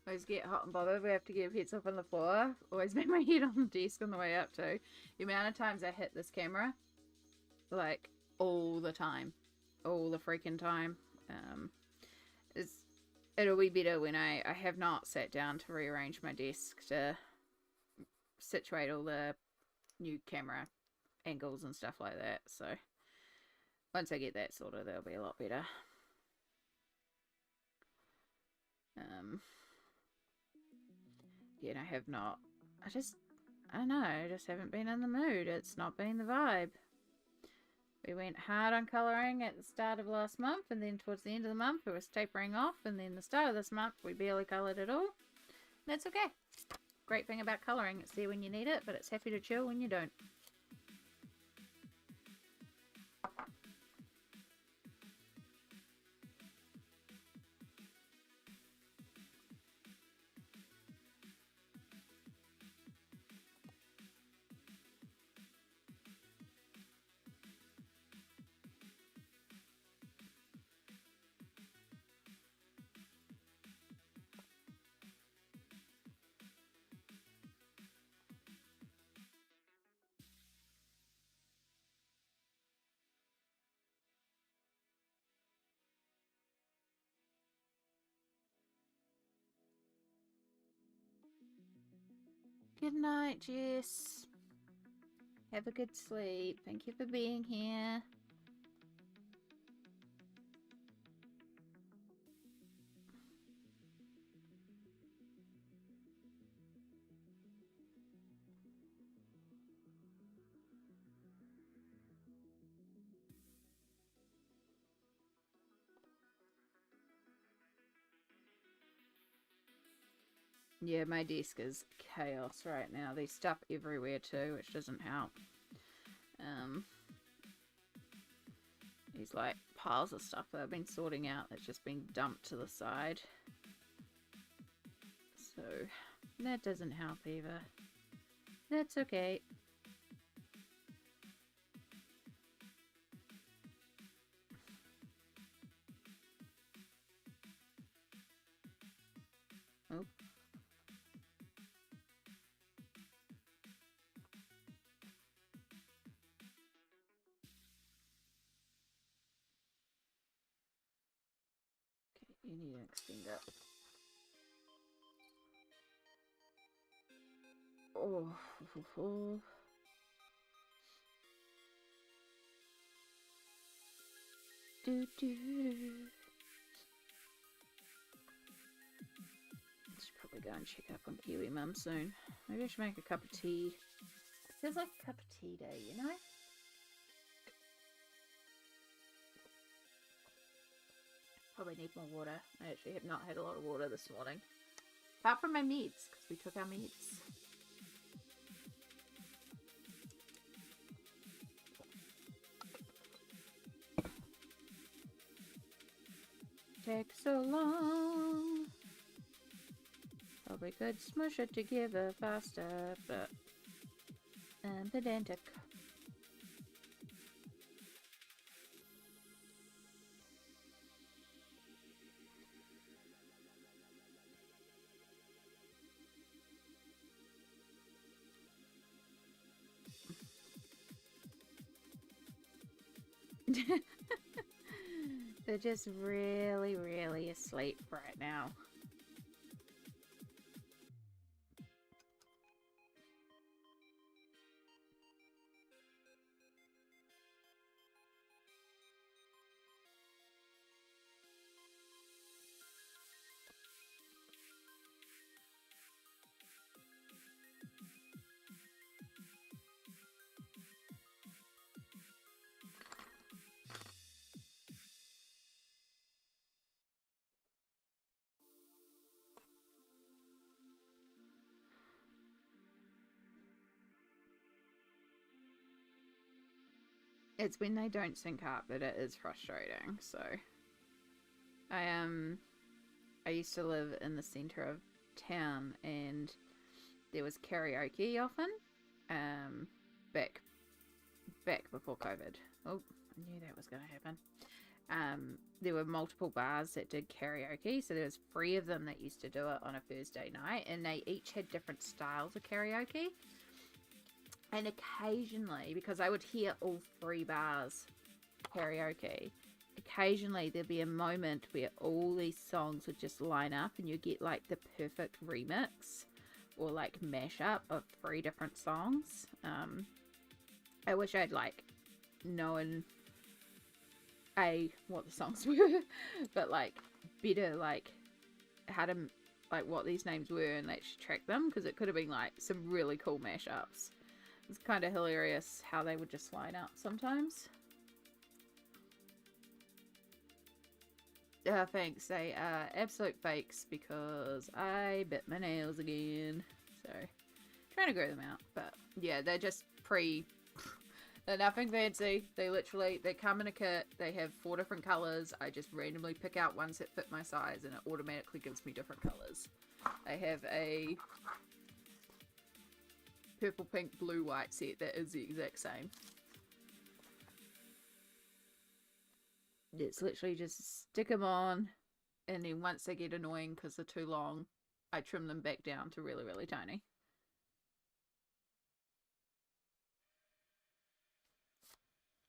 Always get hot and bothered. We have to get heads up on the floor. Always bang my head on the desk on the way up too. The amount of times I hit this camera, like all the time, all the freaking time. It'll be better when I have not sat down to rearrange my desk to situate all the new camera angles and stuff like that. So once I get that sorted, that'll be a lot better. Yeah, and I have not. I don't know. I just haven't been in the mood. It's not been the vibe. We went hard on colouring at the start of last month, and then towards the end of the month it was tapering off, and then the start of this month we barely coloured at all. That's okay. Great thing about colouring, it's there when you need it, but it's happy to chill when you don't. Good night, Jess. Have a good sleep. Thank you for being here. Yeah, my desk is chaos right now. There's stuff everywhere too, which doesn't help. There's like piles of stuff that I've been sorting out that's just been dumped to the side. So that doesn't help either. That's okay. Oh. You need to extend up. Oh. Do. Should probably go and check up on Kiwi Mum soon. Maybe I should make a cup of tea. It feels like a cup of tea day, you know? Probably need more water. I actually have not had a lot of water this morning. Apart from my meds, because we took our meds. Takes so long. Probably could smush it together faster, but I'm pedantic. They're just really, really asleep right now. It's when they don't sync up that it is frustrating. So I used to live in the center of town, and there was karaoke often. Back before COVID. Oh, I knew that was going to happen. There were multiple bars that did karaoke, so there was 3 of them that used to do it on a Thursday night, and they each had different styles of karaoke. And occasionally, because I would hear all 3 bars karaoke, occasionally there'd be a moment where all these songs would just line up and you get like the perfect remix or like mashup of 3 different songs. I wish I'd like known what the songs were, but like better like how to like what these names were and actually track them, because it could have been like some really cool mashups. It's kind of hilarious how they would just line up sometimes. Thanks. They are absolute fakes because I bit my nails again. So, trying to grow them out. But, yeah, they're just they're nothing fancy. They come in a kit. They have 4 different colours. I just randomly pick out ones that fit my size and it automatically gives me different colours. I have a purple, pink, blue, white set that is the exact same. It's literally just stick them on, and then once they get annoying because they're too long, I trim them back down to really, really tiny.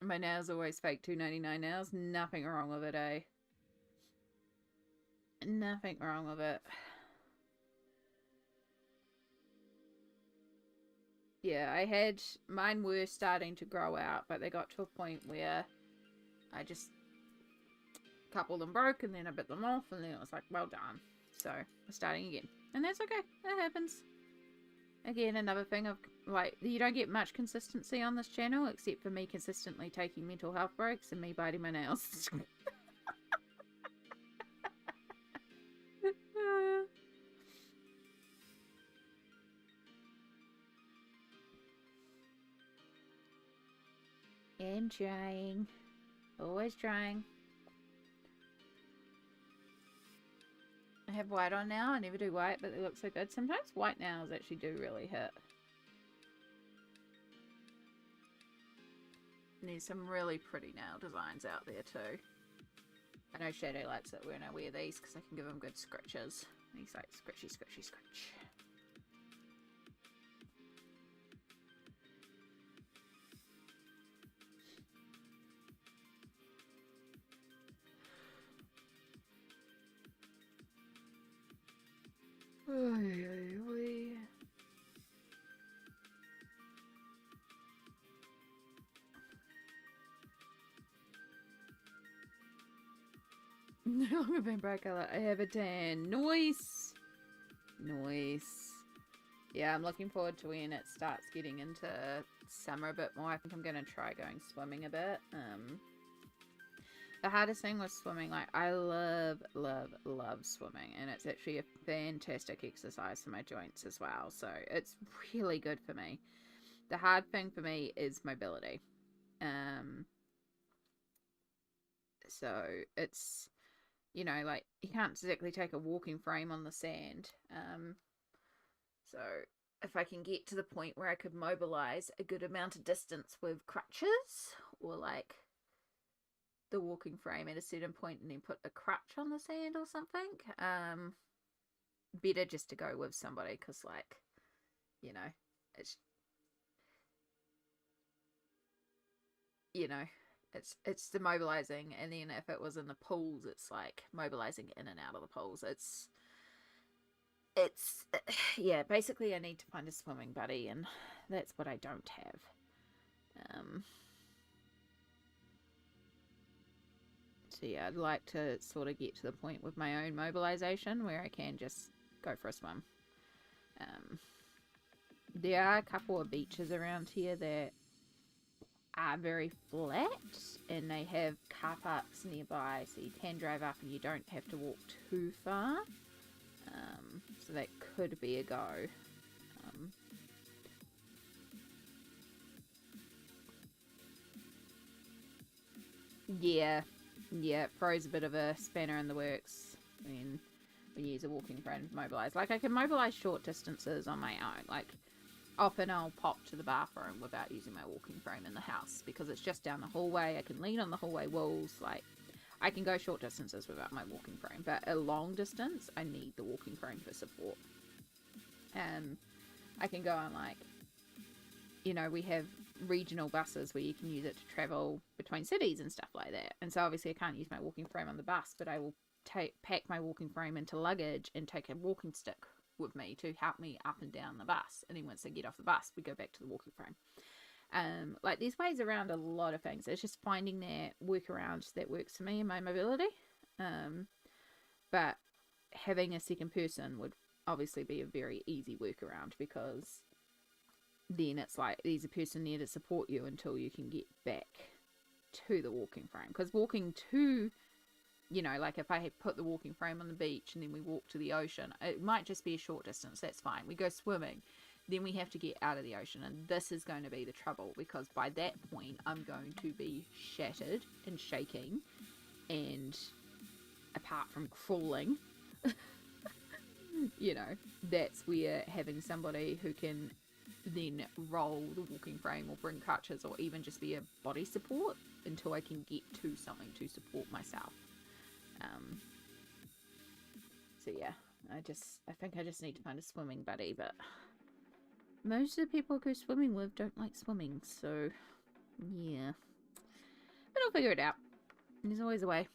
My nails always fake $2.99 nails. Nothing wrong with it, eh? Nothing wrong with it. Yeah, mine were starting to grow out, but they got to a point where I just a couple of them broke, and then I bit them off, and then it was like, well done. So we're starting again, and that's okay. That happens. Again, another thing of like, you don't get much consistency on this channel except for me consistently taking mental health breaks and me biting my nails. And trying. Always trying. I have white on now. I never do white, but they look so good. Sometimes white nails actually do really hit. And there's some really pretty nail designs out there too. I know Shadow likes it when I wear these because I can give them good scratches. He's like scratchy, scratchy, scratch. No longer been bright color. I have a tan. Nice. Nice. Yeah, I'm looking forward to when it starts getting into summer a bit more. I think I'm going to try going swimming a bit. The hardest thing with swimming, like, I love, love, love swimming, and it's actually a fantastic exercise for my joints as well, so it's really good for me. The hard thing for me is mobility. So it's, you know, like, you can't exactly take a walking frame on the sand. So if I can get to the point where I could mobilize a good amount of distance with crutches, or like the walking frame at a certain point and then put a crutch on the sand or something, better just to go with somebody, because, like, you know, it's, you know, it's the mobilizing, and then if it was in the pools, it's like mobilizing in and out of the pools. It's yeah, basically I need to find a swimming buddy, and that's what I don't have. So yeah, I'd like to sort of get to the point with my own mobilization where I can just go for a swim. There are a couple of beaches around here that are very flat, and they have car parks nearby, so you can drive up and you don't have to walk too far. So that could be a go. Yeah, it throws a bit of a spanner in the works when you use a walking frame to mobilise. Like, I can mobilise short distances on my own. Like, often I'll pop to the bathroom without using my walking frame in the house because it's just down the hallway. I can lean on the hallway walls. Like, I can go short distances without my walking frame, but a long distance, I need the walking frame for support. I can go on, like, you know, we have regional buses where you can use it to travel between cities and stuff like that. And so obviously I can't use my walking frame on the bus, but I will pack my walking frame into luggage and take a walking stick with me to help me up and down the bus. And then once I get off the bus, we go back to the walking frame. Like, there's ways around a lot of things. It's just finding that workaround that works for me and my mobility. But having a second person would obviously be a very easy workaround, because then it's like there's a person there to support you until you can get back to the walking frame. Because walking to, you know, like if I put the walking frame on the beach and then we walk to the ocean, it might just be a short distance. That's fine. We go swimming. Then we have to get out of the ocean, and this is going to be the trouble, because by that point I'm going to be shattered and shaking, and apart from crawling, you know, that's where having somebody who can then roll the walking frame or bring crutches or even just be a body support until I can get to something to support myself. So yeah, I think I just need to find a swimming buddy, but most of the people I go swimming with don't like swimming, so yeah. But I'll figure it out. There's always a way.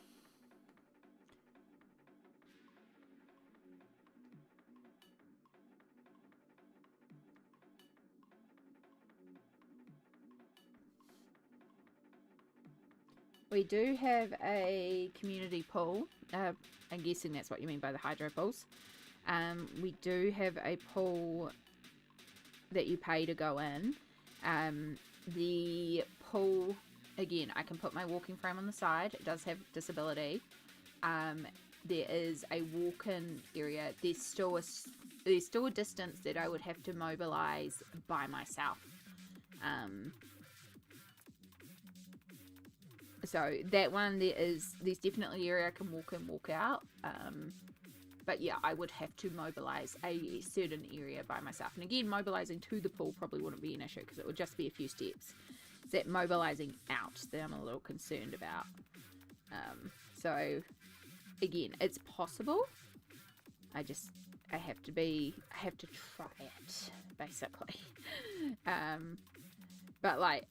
We do have a community pool. I'm guessing that's what you mean by the hydro pools. We do have a pool that you pay to go in. The pool, again, I can put my walking frame on the side. It does have disability. There is a walk-in area. There's still a distance that I would have to mobilise by myself. So that one, there's definitely area I can walk in, walk out. But yeah, I would have to mobilise a certain area by myself. And again, mobilising to the pool probably wouldn't be an issue, because it would just be a few steps. It's that mobilising out that I'm a little concerned about. So again, it's possible. I have to try it, basically. But like,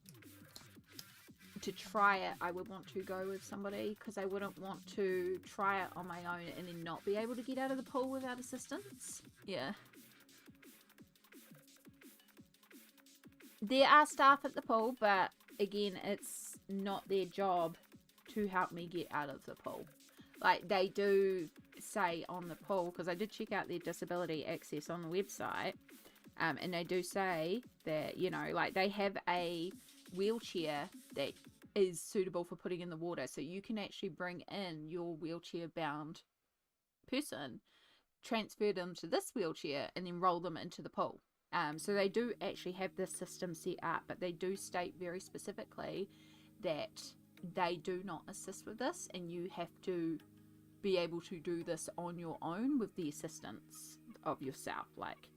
to try it, I would want to go with somebody, because I wouldn't want to try it on my own and then not be able to get out of the pool without assistance. Yeah. There are staff at the pool, but again, it's not their job to help me get out of the pool. Like, they do say on the pool, because I did check out their disability access on the website, and they do say that, you know, like, they have a wheelchair that is suitable for putting in the water, so you can actually bring in your wheelchair bound person, transfer them to this wheelchair, and then roll them into the pool. So they do actually have this system set up, but they do state very specifically that they do not assist with this, and you have to be able to do this on your own with the assistance of yourself. Like,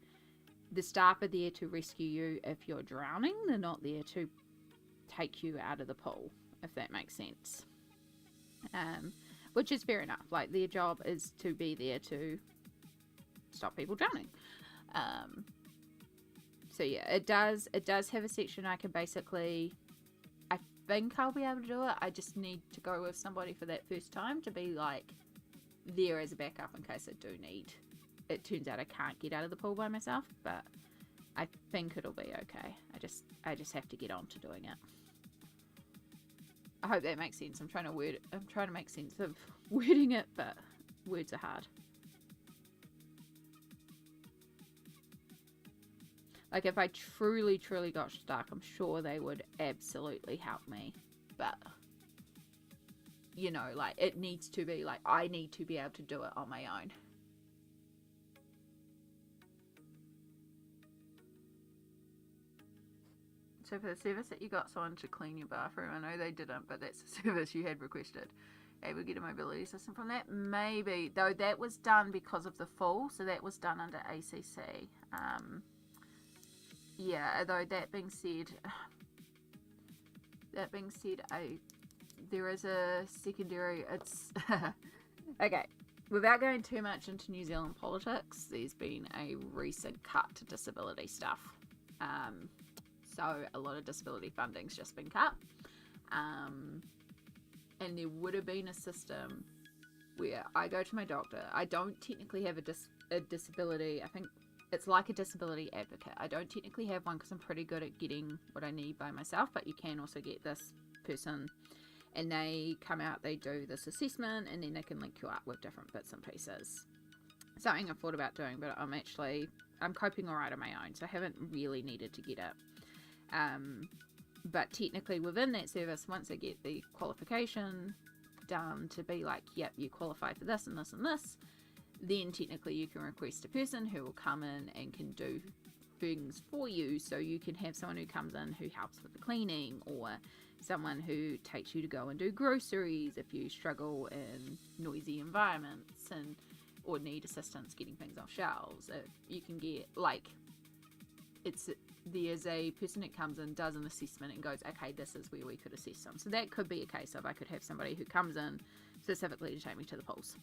the staff are there to rescue you if you're drowning. They're not there to take you out of the pool, if that makes sense. Which is fair enough. Like, their job is to be there to stop people drowning. So yeah, it does have a section I can basically, I think I'll be able to do it. I just need to go with somebody for that first time to be like there as a backup in case I do need. It turns out I can't get out of the pool by myself, but I think it'll be okay. I just have to get on to doing it. I hope that makes sense. I'm trying to make sense of wording it, but words are hard. Like, if I truly got stuck, I'm sure they would absolutely help me. But, you know, like, it needs to be, like, I need to be able to do it on my own. So so for the service that you got someone to clean your bathroom, I know they didn't, but that's the service you had requested. Able to get a mobility system from that? Maybe. Though that was done because of the fall, so that was done under ACC. Yeah, although that being said, there is a secondary, it's, okay, without going too much into New Zealand politics, there's been a recent cut to disability stuff. So a lot of disability funding's just been cut. And there would have been a system where I go to my doctor. I don't technically have a disability. I think it's like a disability advocate. I don't technically have one because I'm pretty good at getting what I need by myself, but you can also get this person and they come out, they do this assessment, and then they can link you up with different bits and pieces. Something I've thought about doing, but I'm coping all right on my own, so I haven't really needed to get it. But technically within that service, once I get the qualification done to be like, yep, you qualify for this and this and this, then technically you can request a person who will come in and can do things for you. So you can have someone who comes in who helps with the cleaning, or someone who takes you to go and do groceries if you struggle in noisy environments or need assistance getting things off shelves. If you can get, like, there's a person that comes in, does an assessment and goes, okay, this is where we could assess them. So that could be a case of I could have somebody who comes in specifically to take me to the pools.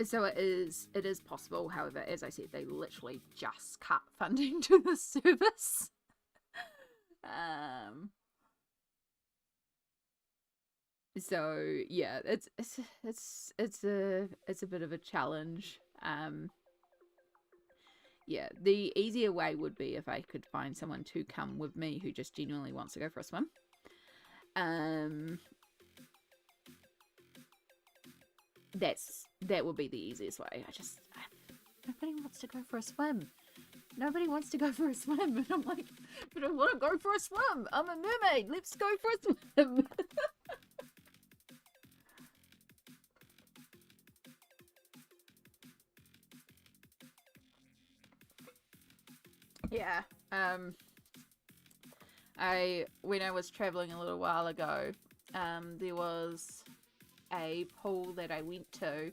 So it is possible. However, as I said, they literally just cut funding to the service. So yeah, it's a bit of a challenge. Yeah, the easier way would be if I could find someone to come with me who just genuinely wants to go for a swim. That would be the easiest way. Nobody wants to go for a swim. Nobody wants to go for a swim. And I'm like, but I want to go for a swim. I'm a mermaid. Let's go for a swim. Yeah. When I was traveling a little while ago, there was a pool that I went to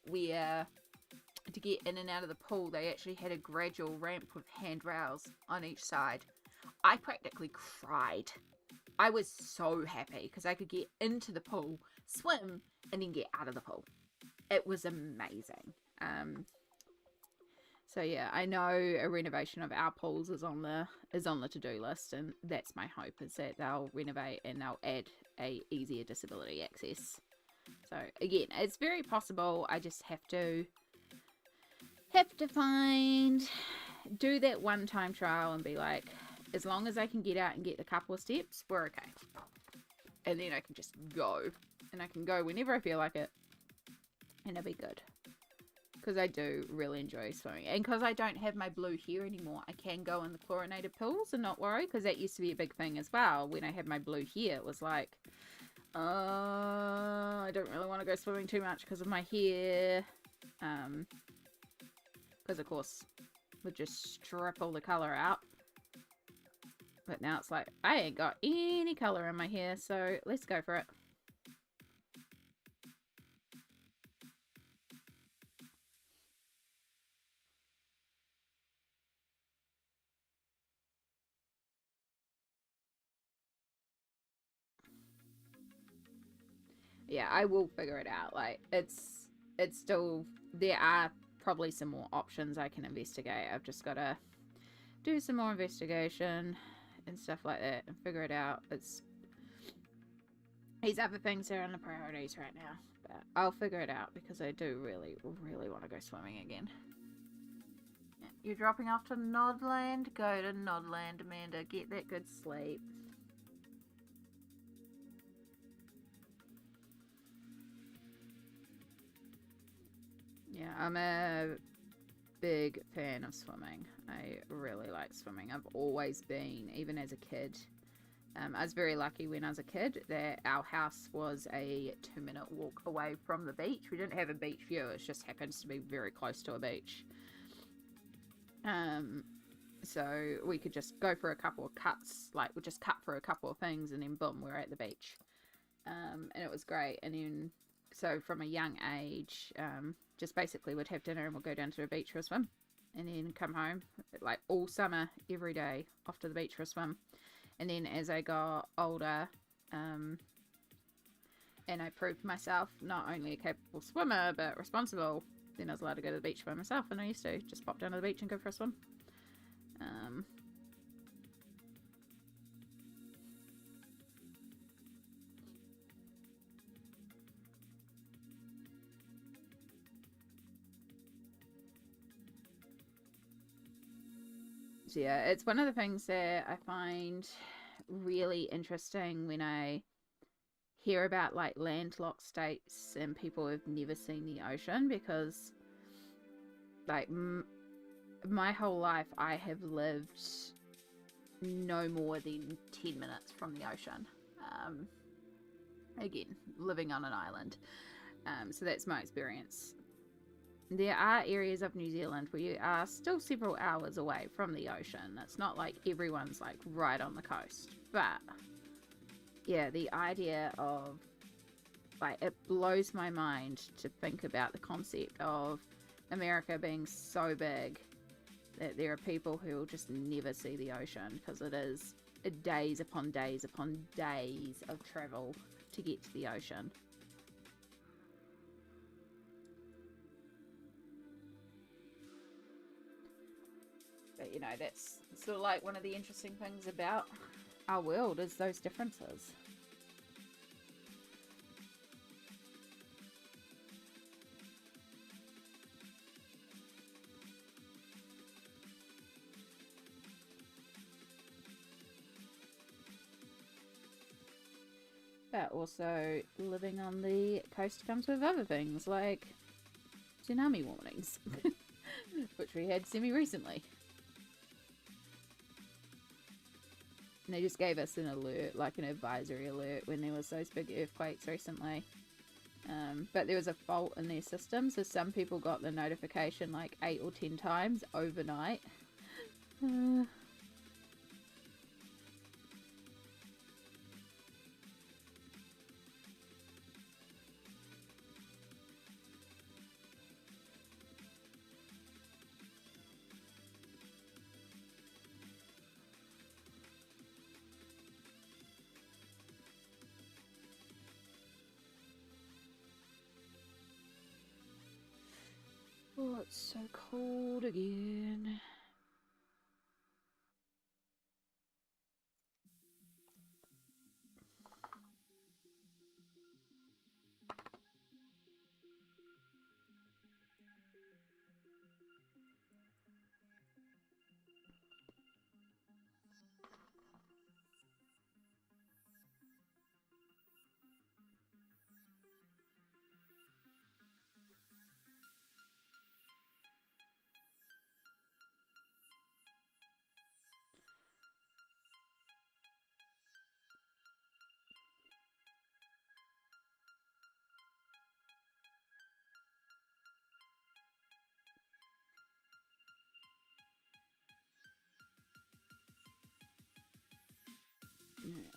where to get in and out of the pool, they actually had a gradual ramp with handrails on each side. I practically cried. I was so happy because I could get into the pool, swim, and then get out of the pool. It was amazing. So yeah, I know a renovation of our pools is on the to-do list, and that's my hope, is that they'll renovate and they'll add a easier disability access. So again, it's very possible. I just have to do that one-time trial and be like, as long as I can get out and get a couple of steps, we're okay. And then I can just go, and I can go whenever I feel like it, and it'll be good. Because I do really enjoy swimming. And because I don't have my blue hair anymore, I can go in the chlorinated pools and not worry. Because that used to be a big thing as well. When I had my blue hair, it was like, I don't really want to go swimming too much because of my hair. Because, of course, would just strip all the colour out. But now it's like, I ain't got any colour in my hair, so let's go for it. Yeah, I will figure it out. Like, it's still, there are probably some more options I can investigate. I've just got to do some more investigation and stuff like that and figure it out. These other things are on the priorities right now, but I'll figure it out because I do really, really want to go swimming again. Yeah, you're dropping off to Nodland? Go to Nodland, Amanda. Get that good sleep. Yeah, I'm a big fan of swimming. I really like swimming. I've always been, even as a kid. I was very lucky when I was a kid that our house was a 2-minute walk away from the beach. We didn't have a beach view. It just happens to be very close to a beach. So we could just go for a couple of cuts, like we'll just cut for a couple of things and then boom, we're at the beach. And it was great. And then, so from a young age, just basically would have dinner and we'll go down to the beach for a swim. And then come home, like all summer, every day, off to the beach for a swim. And then as I got older, and I proved myself not only a capable swimmer, but responsible, then I was allowed to go to the beach by myself. And I used to just pop down to the beach and go for a swim. So yeah, it's one of the things that I find really interesting when I hear about like landlocked states and people who've never seen the ocean, because like my whole life I have lived no more than 10 minutes from the ocean. Again, living on an island. So that's my experience. There are areas of New Zealand where you are still several hours away from the ocean. It's not like everyone's like right on the coast. But yeah, the idea of like, it blows my mind to think about the concept of America being so big that there are people who will just never see the ocean, because it is days upon days upon days of travel to get to the ocean. But you know, that's sort of like one of the interesting things about our world, is those differences. But also, living on the coast comes with other things like tsunami warnings, which we had semi-recently. And they just gave us an alert, like an advisory alert, when there was those big earthquakes recently. But there was a fault in their system, so some people got the notification like 8 or 10 times overnight. Oh, it's so cold again.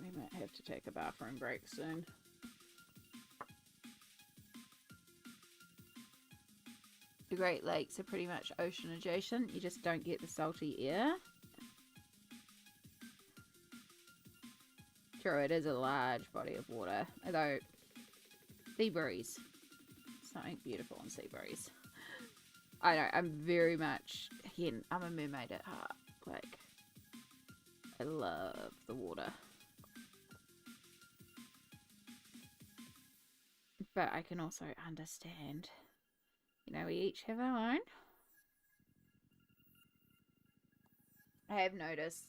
We might have to take a bathroom break soon. The Great Lakes are pretty much ocean adjacent. You just don't get the salty air. True, it is a large body of water. Although, sea breeze. Something beautiful in sea breeze. I know, I'm very much, again, I'm a mermaid at heart. Like, I love the water. But I can also understand, you know, we each have our own. I have noticed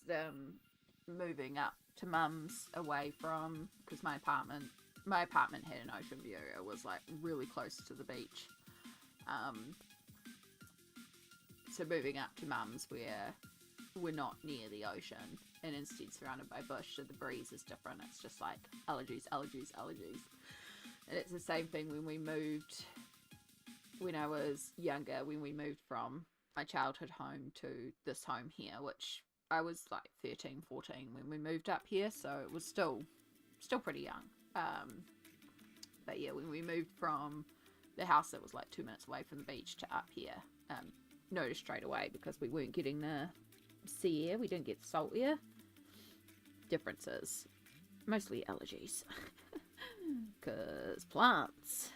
moving up to mum's away from, because my apartment had an ocean view. It was like really close to the beach. So moving up to mum's where we're not near the ocean and instead surrounded by bush, so the breeze is different. It's just like allergies, allergies, allergies. And it's the same thing when we moved, when I was younger, when we moved from my childhood home to this home here, which I was like 13, 14 when we moved up here, so it was still pretty young. But yeah, when we moved from the house that was like 2 minutes away from the beach to up here, noticed straight away, because we weren't getting the sea air, we didn't get salt air. Differences. Mostly allergies. Because plants.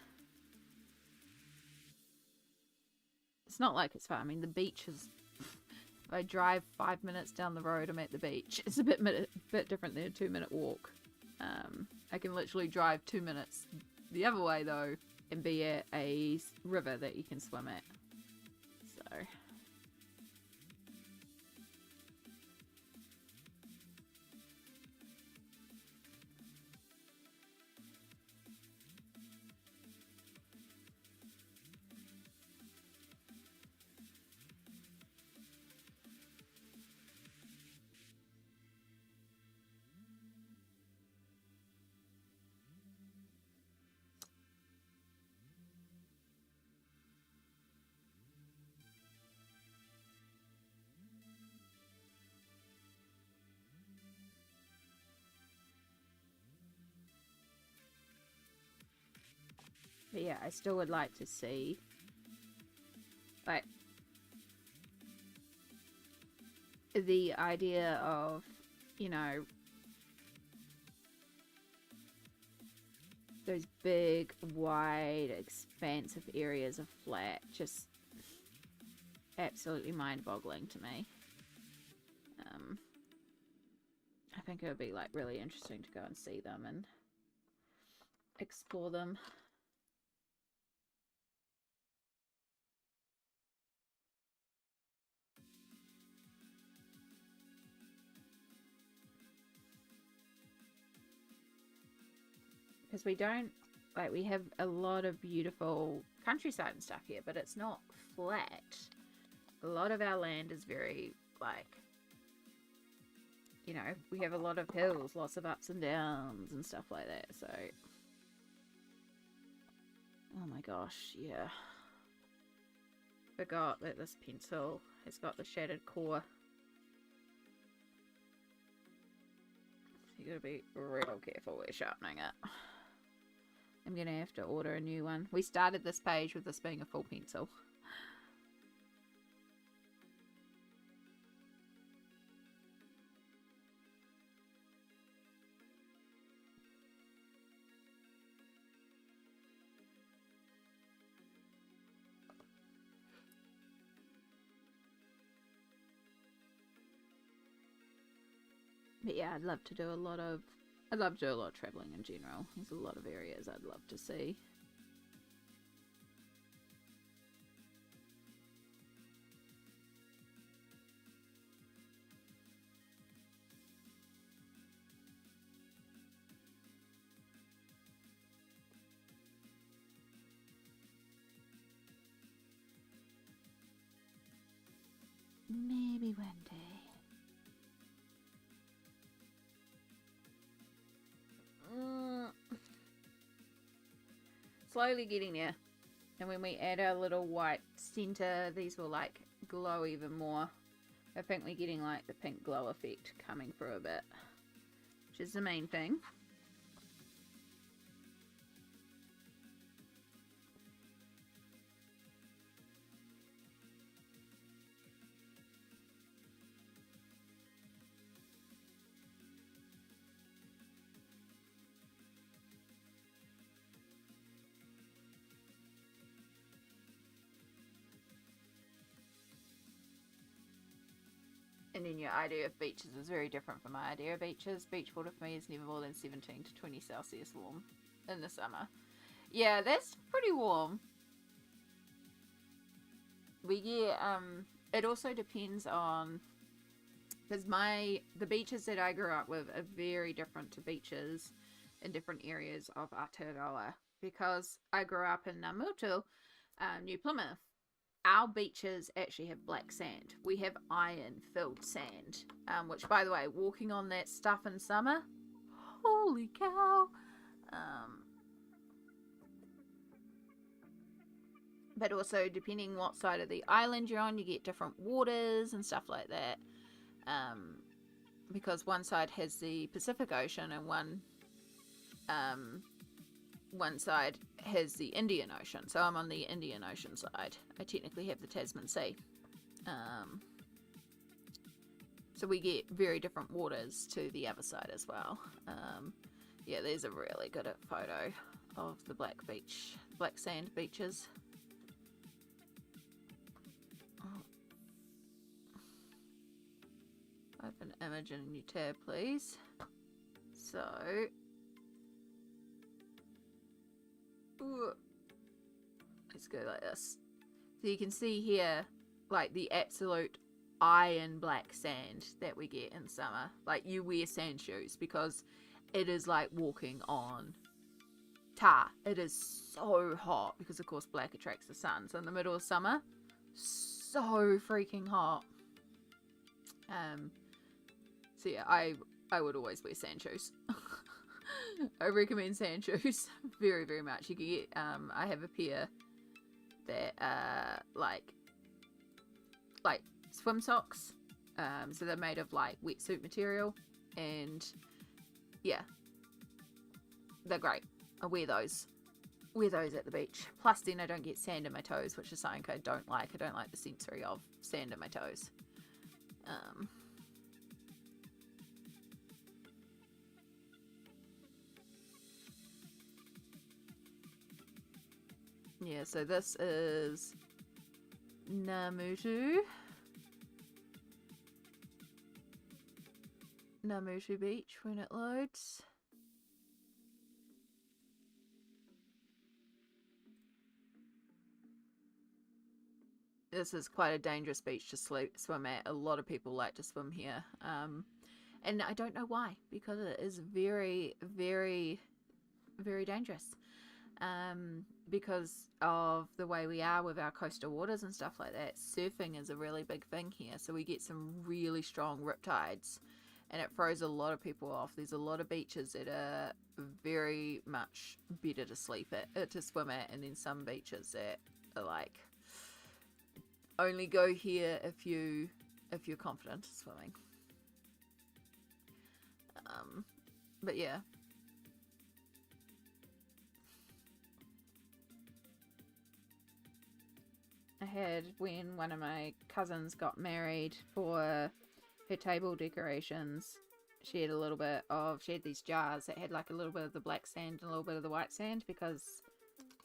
It's not like it's far. I mean, the beach is... If I drive 5 minutes down the road, I'm at the beach. It's a bit different than a 2-minute walk. I can literally drive 2 minutes the other way, though, and be at a river that you can swim at. So... But yeah, I still would like to see, like, the idea of, you know, those big, wide, expansive areas of flat, just absolutely mind-boggling to me. I think it would be, like, really interesting to go and see them and explore them. Because we don't, like, we have a lot of beautiful countryside and stuff here, but it's not flat. A lot of our land is very, like, you know, we have a lot of hills, lots of ups and downs and stuff like that, so... Oh my gosh, yeah. Forgot that this pencil has got the shattered core. You gotta be real careful with sharpening it. I'm gonna have to order a new one. We started this page with this being a full pencil. But yeah, I'd love to do a lot of traveling in general. There's a lot of areas I'd love to see. Maybe one day. Slowly getting there. And when we add our little white center, these will like glow even more. I think we're getting like the pink glow effect coming through a bit, which is the main thing. And then your idea of beaches is very different from my idea of beaches. Beach water for me is never more than 17 to 20 Celsius warm in the summer. Yeah, that's pretty warm. We get, it also depends on, because the beaches that I grew up with are very different to beaches in different areas of Aotearoa. Because I grew up in Namutu, New Plymouth, our beaches actually have black sand. We have iron-filled sand, which, by the way, walking on that stuff in summer, holy cow! But also, depending what side of the island you're on, you get different waters and stuff like that. Because one side has the Pacific Ocean and one side has the Indian Ocean. So I'm on the Indian Ocean side. I technically have the Tasman Sea. So we get very different waters to the other side as well. Yeah, there's a really good photo of the black sand beaches. Open image in a new tab, please. So, let's go like this. So you can see here, like, the absolute iron black sand that we get in summer. Like, you wear sand shoes because it is like walking on tar. It is so hot because, of course, black attracts the sun. So in the middle of summer, so freaking hot. So yeah, I would always wear sand shoes. I recommend sand shoes very, very much. You can get, I have a pair that are like swim socks. So they're made of like wetsuit material, and yeah, they're great. I wear those at the beach. Plus then I don't get sand in my toes, which is something I don't like. I don't like the sensory of sand in my toes. Yeah, so this is Namutu Beach when it loads. This is quite a dangerous beach to swim at. A lot of people like to swim here. And I don't know why, because it is very, very, very dangerous. Because of the way we are with our coastal waters and stuff like that. Surfing is a really big thing here, so we get some really strong riptides, and it throws a lot of people off. There's a lot of beaches that are very much better to swim at, and then some beaches that are like, only go here if you're confident swimming. But yeah. I had, when one of my cousins got married, for her table decorations, she had these jars that had like a little bit of the black sand and a little bit of the white sand, because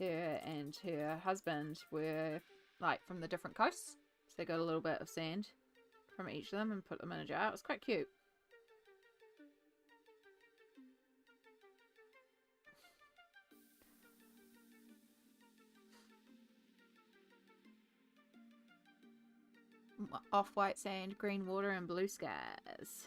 her and her husband were like from the different coasts, so they got a little bit of sand from each of them and put them in a jar. It was quite cute. Off-white sand, green water, and blue skies.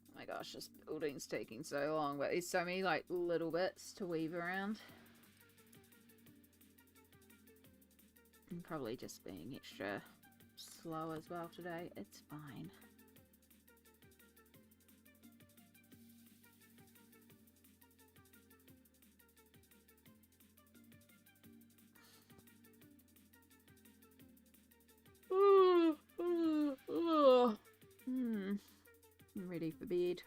Oh my gosh, this building's taking so long, but there's so many like little bits to weave around. I'm probably just being extra slow as well today. It's fine. I'm ready for bed.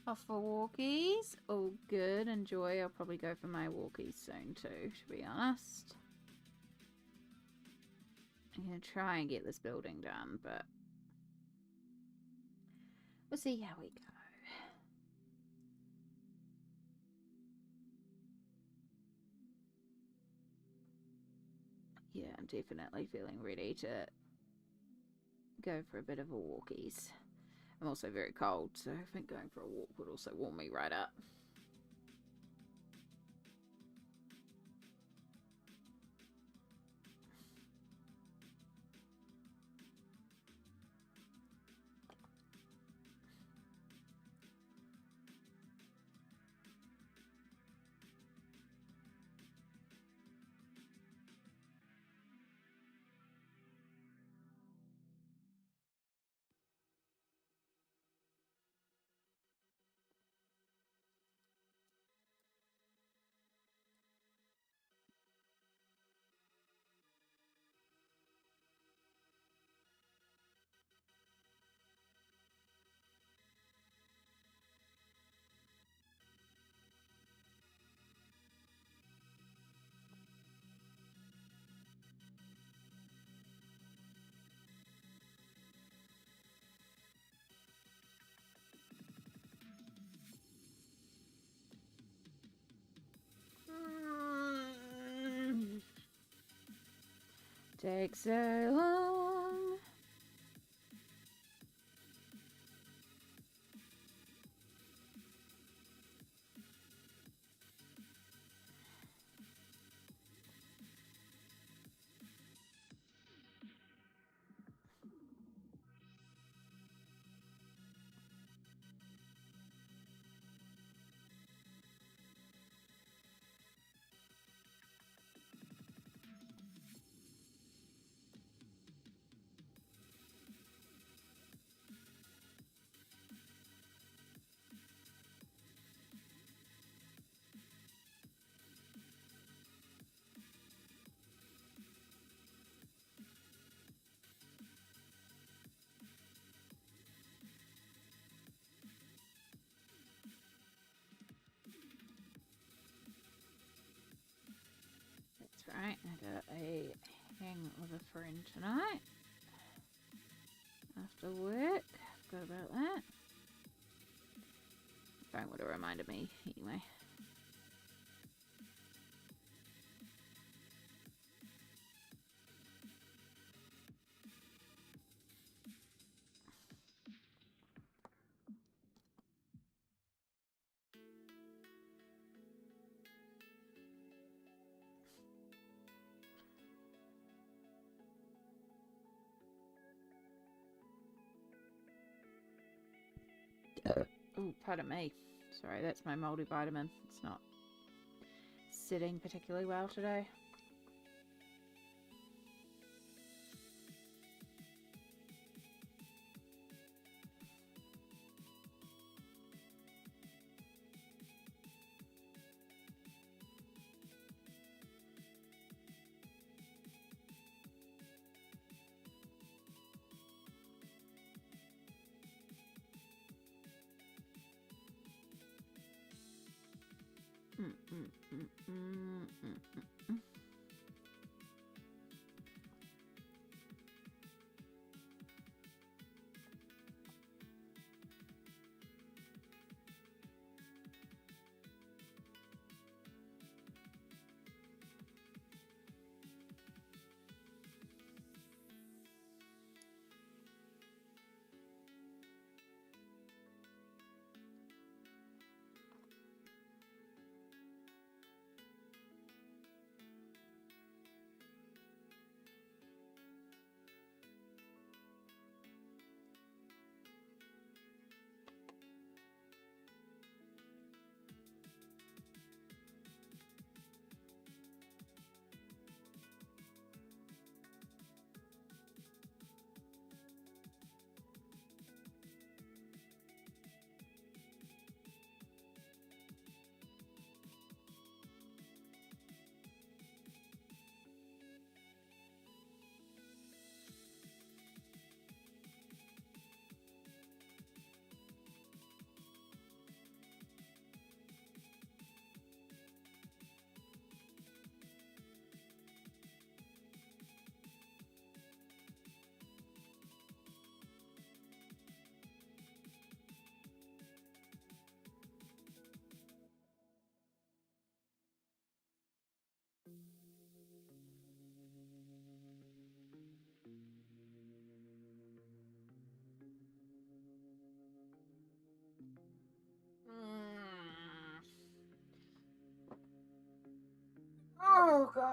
Off for walkies. All good. Enjoy. I'll probably go for my walkies soon too, to be honest. I'm going to try and get this building done, but we'll see how we go. Yeah, I'm definitely feeling ready to go for a bit of a walkies. I'm also very cold, so I think going for a walk would also warm me right up. Takes so long. That's right, I got a hang with a friend tonight. After work, forgot about that. Phone would have reminded me anyway. Oh, pardon me. Sorry, that's my multivitamin. It's not sitting particularly well today.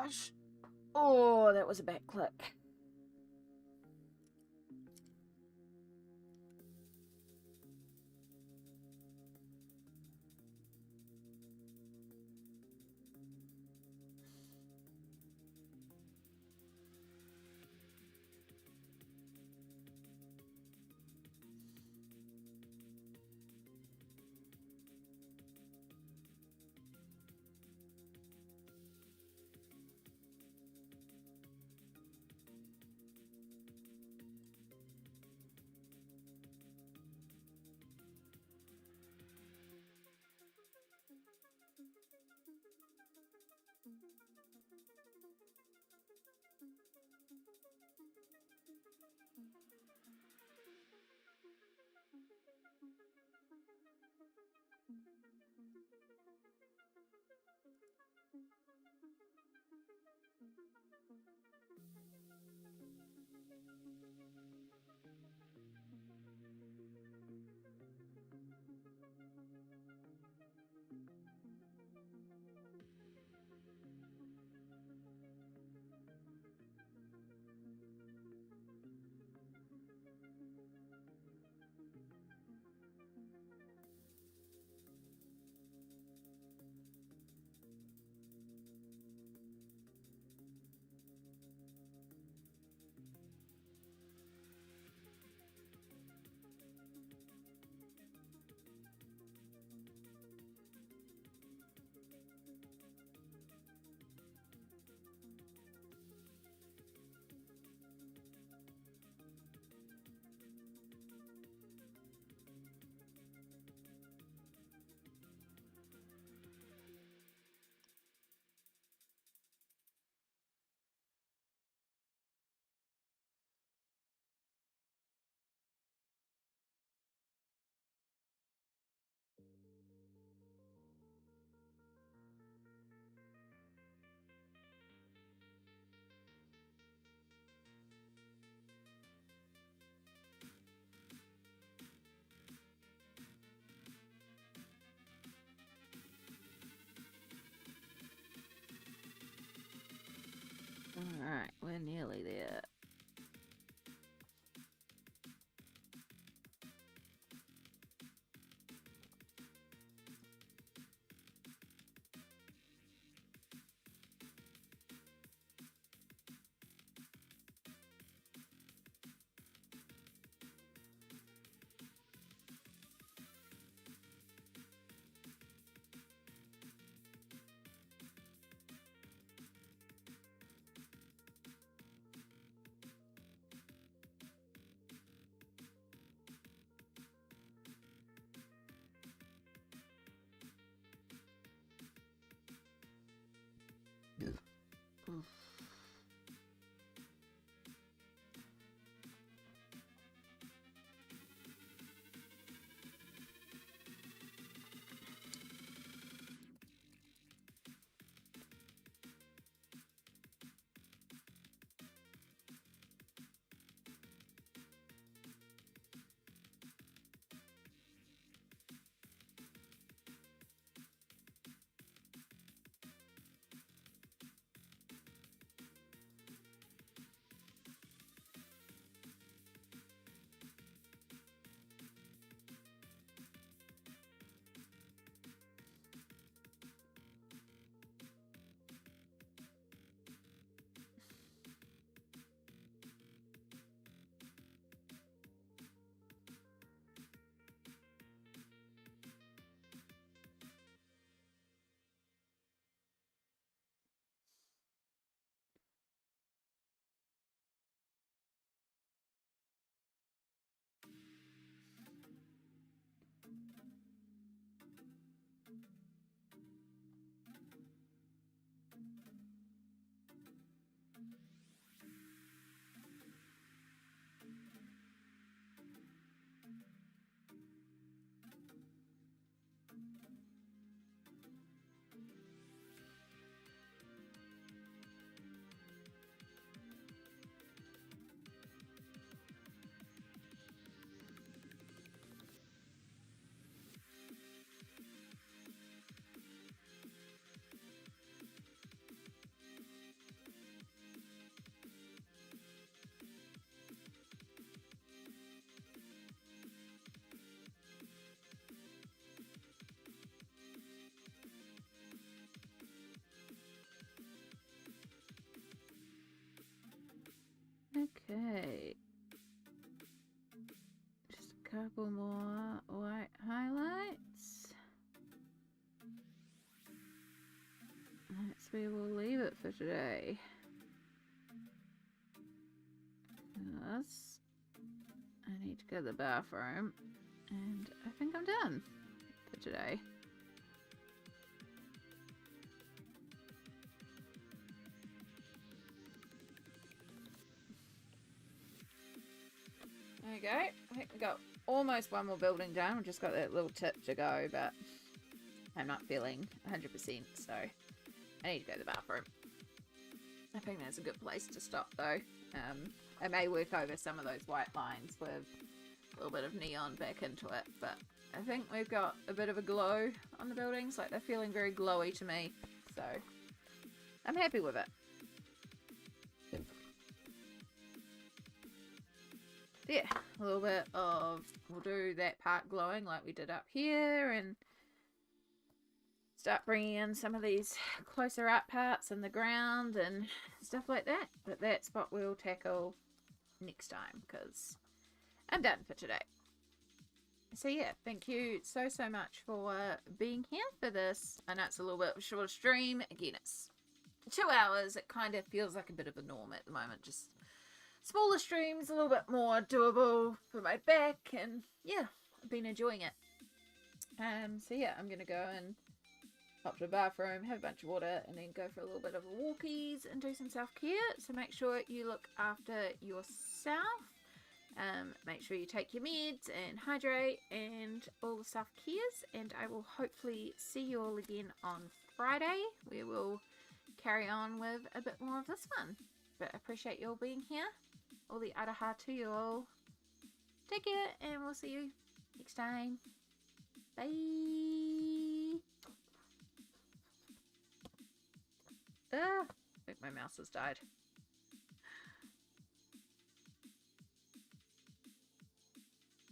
gosh. Oh, that was a back click. Alright, we're nearly there. today. Yes. I need to go to the bathroom. And I think I'm done for today. There we go. I think we got almost one more building done. We've just got that little tip to go, but I'm not feeling 100%, so I need to go to the bathroom. I think that's a good place to stop, though. I may work over some of those white lines with a little bit of neon back into it, but I think we've got a bit of a glow on the buildings. Like, they're feeling very glowy to me, so I'm happy with it. Yeah, a little bit of, we'll do that part glowing like we did up here, and start bringing in some of these closer up parts in the ground and stuff like that. But that's what we'll tackle next time, because I'm done for today. So yeah, thank you so much for being here for this. I know it's a little bit of a shorter stream. Again, it's 2 hours. It kind of feels like a bit of a norm at the moment. Just smaller streams, a little bit more doable for my back, and yeah, I've been enjoying it. So yeah, I'm gonna go and up to the bathroom, have a bunch of water, and then go for a little bit of walkies and do some self-care. So make sure you look after yourself. Make sure you take your meds and hydrate and all the self-cares. And I will hopefully see you all again on Friday. We will carry on with a bit more of this one. But I appreciate you all being here. All the araha to you all. Take care, and we'll see you next time. Bye. I think my mouse has died.